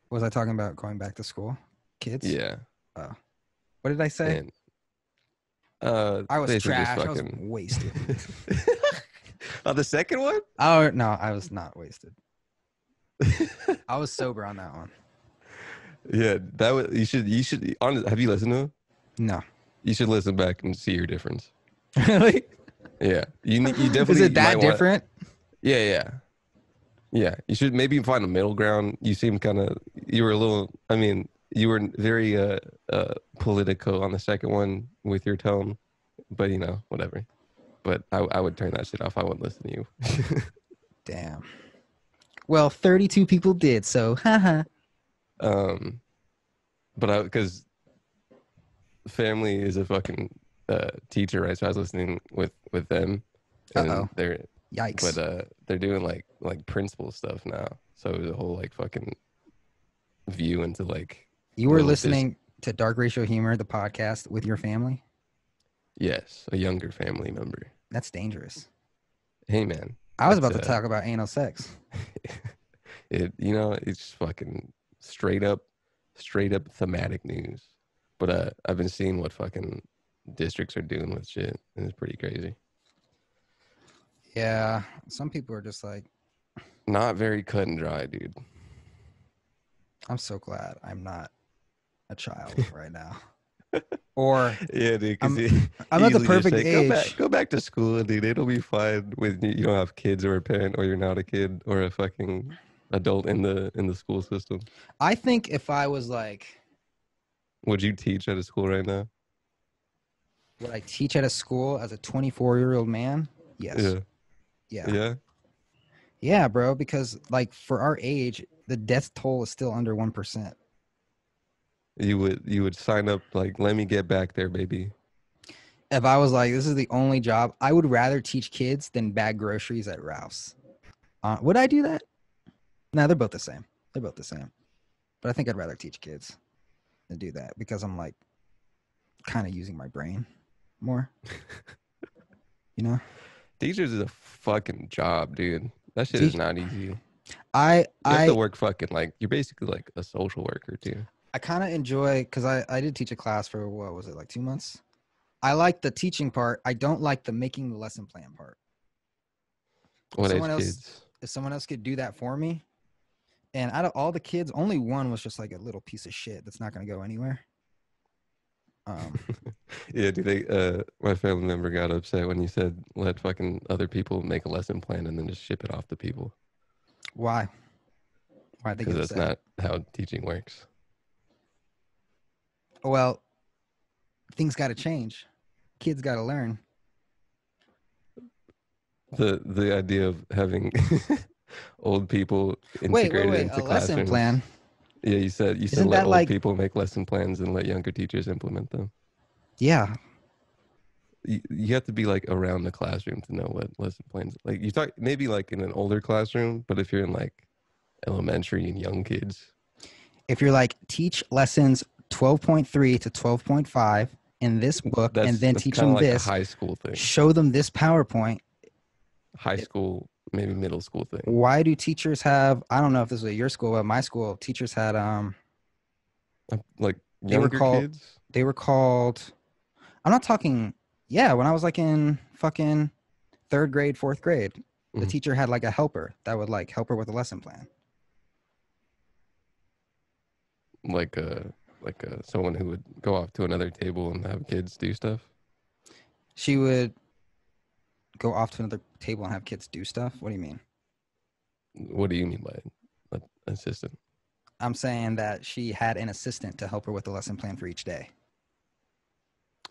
Was I talking about going back to school? Kids? Yeah. Oh. What did I say? And I was basically just trash. I was fucking wasted. Oh, the second one? Oh, no, I was not wasted. I was sober on that one. Yeah, that was you should honestly, have you listened to him? No. You should listen back and see your difference. Really? Yeah. You definitely Is it that might different? Yeah. You should maybe find a middle ground. You seem you were a little, I mean, you were very political on the second one with your tone, but whatever. But I would turn that shit off. I wouldn't listen to you. Damn. Well, 32 people did, so haha. But because family is a fucking teacher, right? So I was listening with them, and Uh-oh. they're Yikes. but they're doing like principal stuff now. So it was a whole like fucking view into like You were little listening to Dark Racial Humor, the podcast, with your family? Yes, a younger family member. That's dangerous. Hey man, I was about to talk about anal sex. It's fucking straight up thematic news. But I've been seeing what fucking districts are doing with shit, and it's pretty crazy. Yeah, some people are just like, Not very cut and dry, dude. I'm so glad I'm not a child right now. Or Yeah, dude. I'm at the perfect age. Go back to school, dude. It'll be fine when you don't have kids or a parent, or you're not a kid or a fucking adult in the school system. I think if I was like, Would you teach at a school right now? would I teach at a school as a 24-year-old man? Yes. Yeah. Yeah, bro, because like for our age, the death toll is still under 1%. You would sign up like, let me get back there, baby. If I was like, this is the only job, I would rather teach kids than bag groceries at Ralph's. Would I do that? No, they're both the same. But I think I'd rather teach kids than do that because I'm like kind of using my brain more. Teachers is a fucking job, dude. That shit is not easy. You I have to work fucking like, you're basically like a social worker too. I kind of enjoy, because I did teach a class for, what was it, like 2 months? I like the teaching part. I don't like the making the lesson plan part. What age If kids? someone else could do that for me, and out of all the kids, only one was just like a little piece of shit that's not going to go anywhere. Yeah, dude. My family member got upset when you said let fucking other people make a lesson plan and then just ship it off to people. Why? Why'd they get Because that's upset? not how teaching works. Well, things got to change. Kids got to learn. The idea of having old people integrated Wait. into A lesson classrooms. plan. Yeah, you said Isn't let that old like- people make lesson plans and let younger teachers implement them. Yeah. You have to be like around the classroom to know what lesson plans. Like you talk maybe like in an older classroom, but if you're in like elementary and young kids, If you're like, teach lessons 12.3 to 12.5 in this book, and then that's teach kinda them like this, a high school thing. show them this PowerPoint. High school, maybe middle school thing. Why do teachers have, I don't know if this was at your school, but my school, teachers had, Like They were younger called- kids. they were called, I'm not talking, when I was like in fucking 3rd grade, 4th grade, the Mhm. teacher had like a helper that would like help her with a lesson plan. Like someone who would go off to another table and have kids do stuff. She would go off to another table and have kids do stuff. What do you mean? What do you mean by an assistant? I'm saying that she had an assistant to help her with the lesson plan for each day.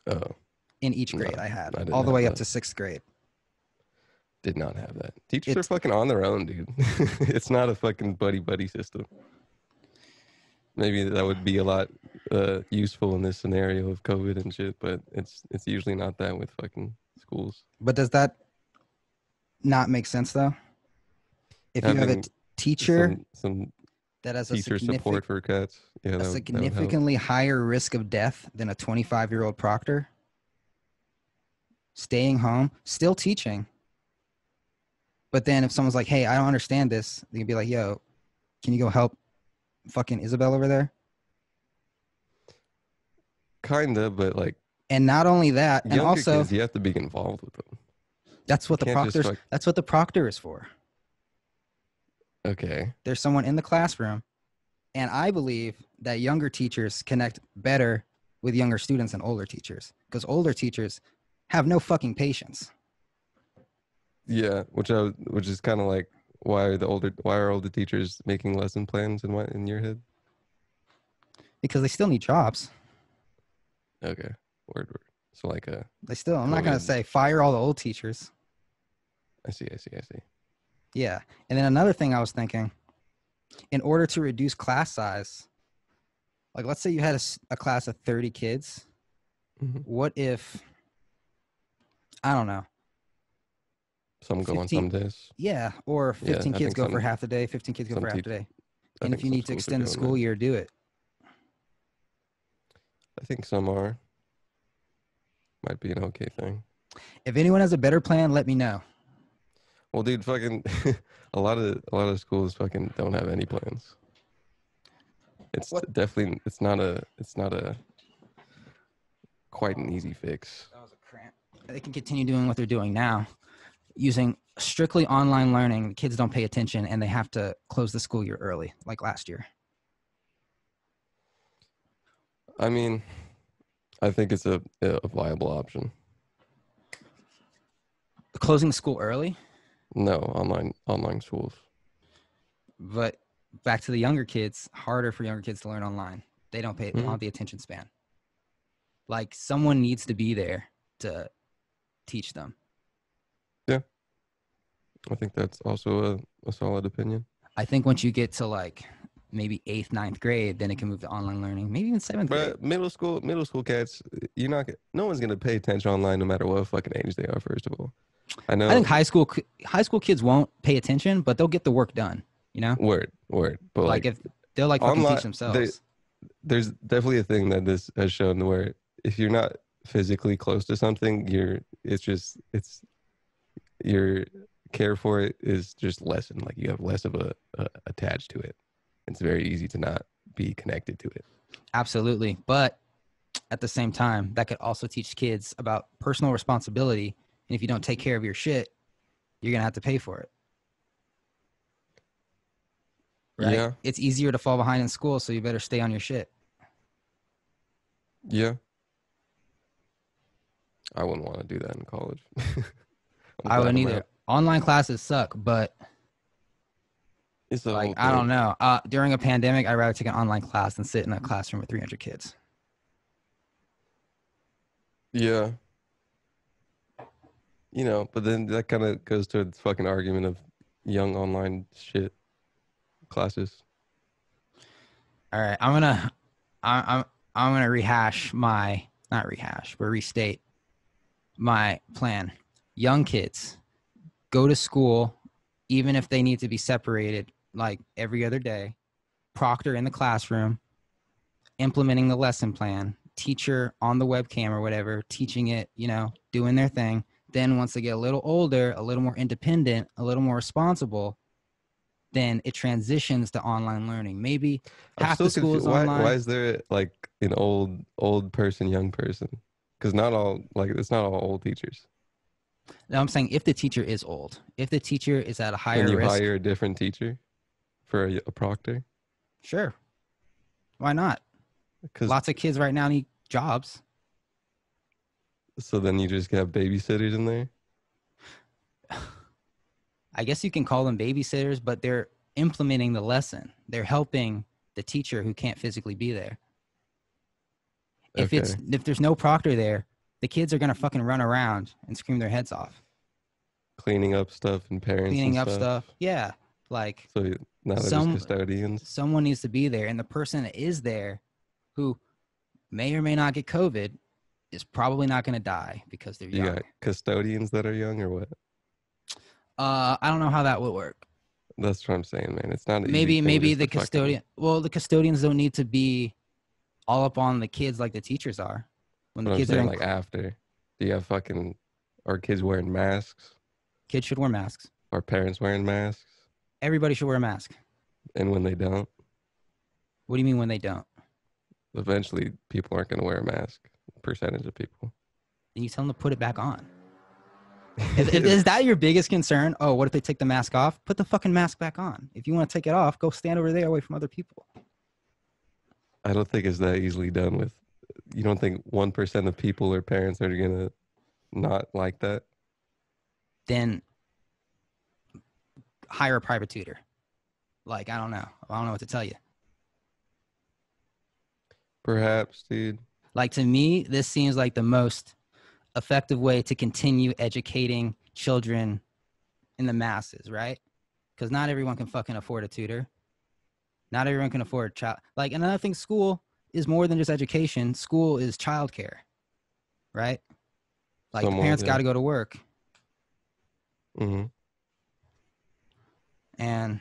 Oh, In each No, grade I had, I didn't all the have way up that. to 6th grade. did not have that. Teachers are It's- fucking on their own, dude. It's not a fucking buddy system. Maybe that would be a lot useful in this scenario of COVID and shit, but it's usually not that with fucking schools. But does that not make sense though? If you have a Having teacher some that has a teacher support for cats, yeah, that would help. significantly higher risk of death than a 25-year-old proctor, staying home, still teaching. But then if someone's like, hey, I don't understand this, they can be like, yo, can you go help fucking Isabel over there? Kinda, but like, And not only that, and younger also kids, you have to be involved with them. that's what the can't just proctor's that's what the proctor is for. Okay. There's someone in the classroom, and I believe that younger teachers connect better with younger students than older teachers, because older teachers have no fucking patience. Yeah, which is kind of like why are older teachers making lesson plans in your head? Because they still need jobs. Okay, word. So like I'm not gonna say fire all the old teachers. I see. Yeah, and then another thing I was thinking, in order to reduce class size, like let's say you had a class of 30 kids. Mm-hmm. What if, I don't know, some go on some days? Yeah, or 15 kids go for half the day, 15 kids go for half the day. And if you need to extend the school year, do it. I think some might be an okay thing. If anyone has a better plan, let me know. Well, dude, fucking a lot of schools fucking don't have any plans. It's definitely it's not a quite an easy fix. That was a cramp. They can continue doing what they're doing now, using strictly online learning. The kids don't pay attention, and they have to close the school year early, like last year. I mean, I think it's a viable option. Closing the school early? No, online schools. But back to the younger kids, harder for younger kids to learn online. They don't have the attention span. Like someone needs to be there to teach them. Yeah. I think that's also a solid opinion. I think once you get to like maybe 8th, 9th grade, then it can move to online learning, maybe even 7th grade. But middle school cats, no one's gonna pay attention online no matter what fucking age they are. First of all, I think high school kids won't pay attention, but they'll get the work done. You know, word. But like if they'll like fucking teach themselves. There's definitely a thing that this has shown where if you're not physically close to something, your care for it is just lessened. Like you have less of a attached to it. It's very easy to not be connected to it. Absolutely. But at the same time, that could also teach kids about personal responsibility. And if you don't take care of your shit, you're going to have to pay for it. Right? Yeah. It's easier to fall behind in school, so you better stay on your shit. Yeah. I wouldn't want to do that in college. I wouldn't either. Online classes suck, but it's like, I don't know. During a pandemic, I'd rather take an online class than sit in a classroom with 300 kids. Yeah. You know, but then that kind of goes to the fucking argument of young online shit classes. All right, I'm gonna restate my plan. Young kids go to school, even if they need to be separated, like every other day. Proctor in the classroom, implementing the lesson plan. Teacher on the webcam or whatever, teaching it. You know, doing their thing. Then once they get a little older, a little more independent, a little more responsible, then it transitions to online learning. Maybe half the school is online. Why is there like an old person, young person? Because it's not all old teachers. No, I'm saying if the teacher is old, if the teacher is at a higher risk. Can you hire a different teacher for a proctor? Sure. Why not? Because lots of kids right now need jobs. So then you just have babysitters in there? I guess you can call them babysitters, but they're implementing the lesson. They're helping the teacher who can't physically be there. If there's no proctor there, the kids are gonna fucking run around and scream their heads off. Cleaning up stuff and parents. Cleaning up stuff. Yeah. Like so now they're just custodians. Someone needs to be there, and the person that is there who may or may not get COVID is probably not going to die because they're You young. got custodians that are young or what? I don't know how that would work. That's what I'm saying, man. It's not an easy Maybe thing maybe just the to fucking- custodian. Well, the custodians don't need to be all up on the kids like the teachers are. When the What I'm kids are saying, in, like after, do you have fucking, are kids wearing masks? kids should wear masks. Are parents wearing masks? Everybody should wear a mask. And when they don't, What do you mean when they don't? eventually people aren't going to wear a mask. Percentage of people. Then you tell them to put it back on. Is that your biggest concern? Oh, what if they take the mask off? Put the fucking mask back on. If you want to take it off, go stand over there away from other people. I don't think it's that easily done with. You don't think 1% of people or parents are going to not like that? Then hire a private tutor. Like, I don't know what to tell you. Perhaps, dude. Like, to me, this seems like the most effective way to continue educating children in the masses, right? Because not everyone can fucking afford a tutor. Not everyone can afford a child. Like, another thing, school is more than just education. School is childcare, right? Like, the parents got to go to work. Mm-hmm. And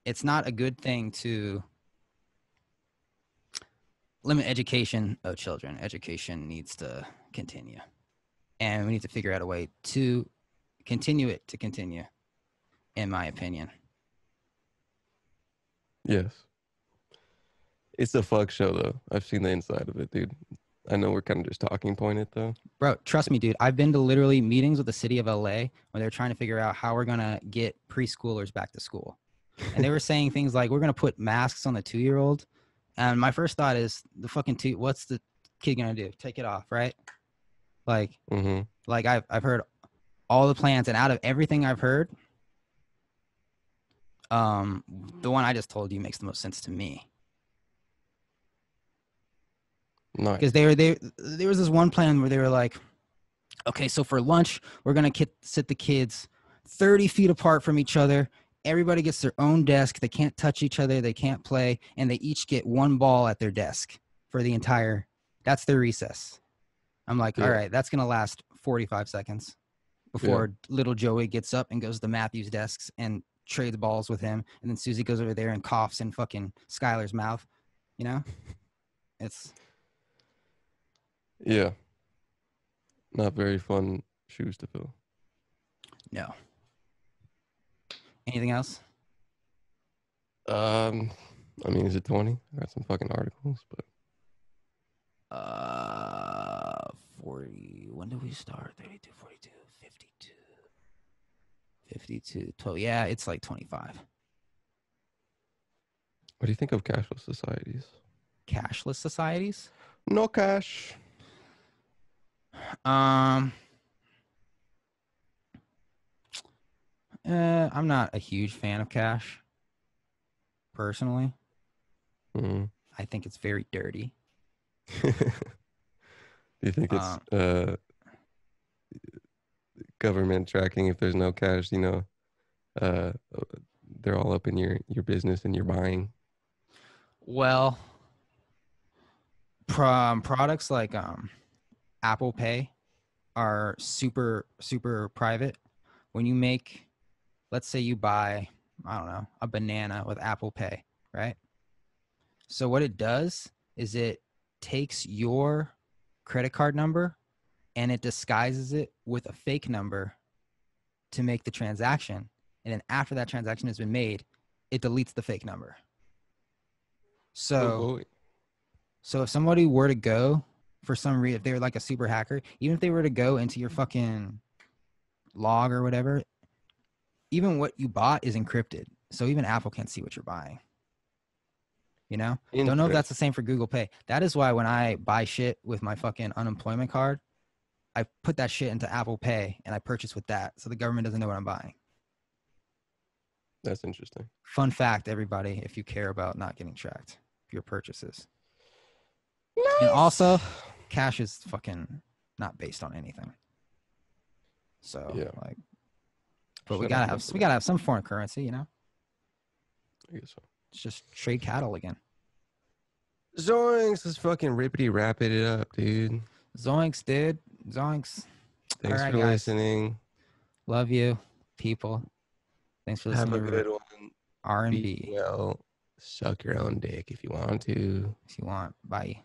it's not a good thing to limit education of children. Education needs to continue. And we need to figure out a way to continue it to continue, in my opinion. Yes. It's a fuck show, though. I've seen the inside of it, dude. I know we're kind of just talking point it, though. Bro, trust me, dude. I've been to literally meetings with the city of LA where they're trying to figure out how we're going to get preschoolers back to school. And they were saying things like, we're going to put masks on the 2-year-old. And my first thought is, the fucking what's the kid going to do? Take it off, right? Like, like I've heard all the plans, and out of everything I've heard, the one I just told you makes the most sense to me. Nice. Because there was this one plan where they were like, okay, so for lunch, we're going to sit the kids 30 feet apart from each other. Everybody gets their own desk. They can't touch each other. They can't play. And they each get one ball at their desk for the entire, that's their recess. I'm like, all right, that's going to last 45 seconds before little Joey gets up and goes to Matthew's desks and trades balls with him. And then Susie goes over there and coughs in fucking Skylar's mouth. You know? It's... Yeah. Not very fun shoes to fill. No. Anything else? I mean, is it 20? I got some fucking articles, but 40. When did we start? 32, 42, 52. 52, 12. Yeah, it's like 25. what do you think of cashless societies? Cashless societies? No cash. I'm not a huge fan of cash, personally. I think it's very dirty. Do you think it's government tracking if there's no cash, you know, they're all up in your business and you're buying? Well, products like Apple Pay are super, super private. When you make, let's say you buy, I don't know, a banana with Apple Pay, right? So what it does is it takes your credit card number and it disguises it with a fake number to make the transaction. And then after that transaction has been made, it deletes the fake number. So if somebody were to go for some reason, if they were like a super hacker, even if they were to go into your fucking log or whatever, even what you bought is encrypted. So even Apple can't see what you're buying. You know? Don't know if that's the same for Google Pay. That is why when I buy shit with my fucking unemployment card, I put that shit into Apple Pay and I purchase with that. So the government doesn't know what I'm buying. That's interesting. Fun fact, everybody, if you care about not getting tracked, your purchases. Nice. And also, cash is fucking not based on anything. So like, but we gotta have some foreign currency, you know. I guess so. It's just trade cattle again. Zoinks, let's fucking rippity rapid it up, dude. Zoinks, dude. Zoinks. Thanks All right, for guys. listening. Love you, people. Thanks for listening. Have a to good one. R&B. Be well. Suck your own dick if you want to. If you want. Bye.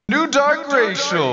New Dark Racial.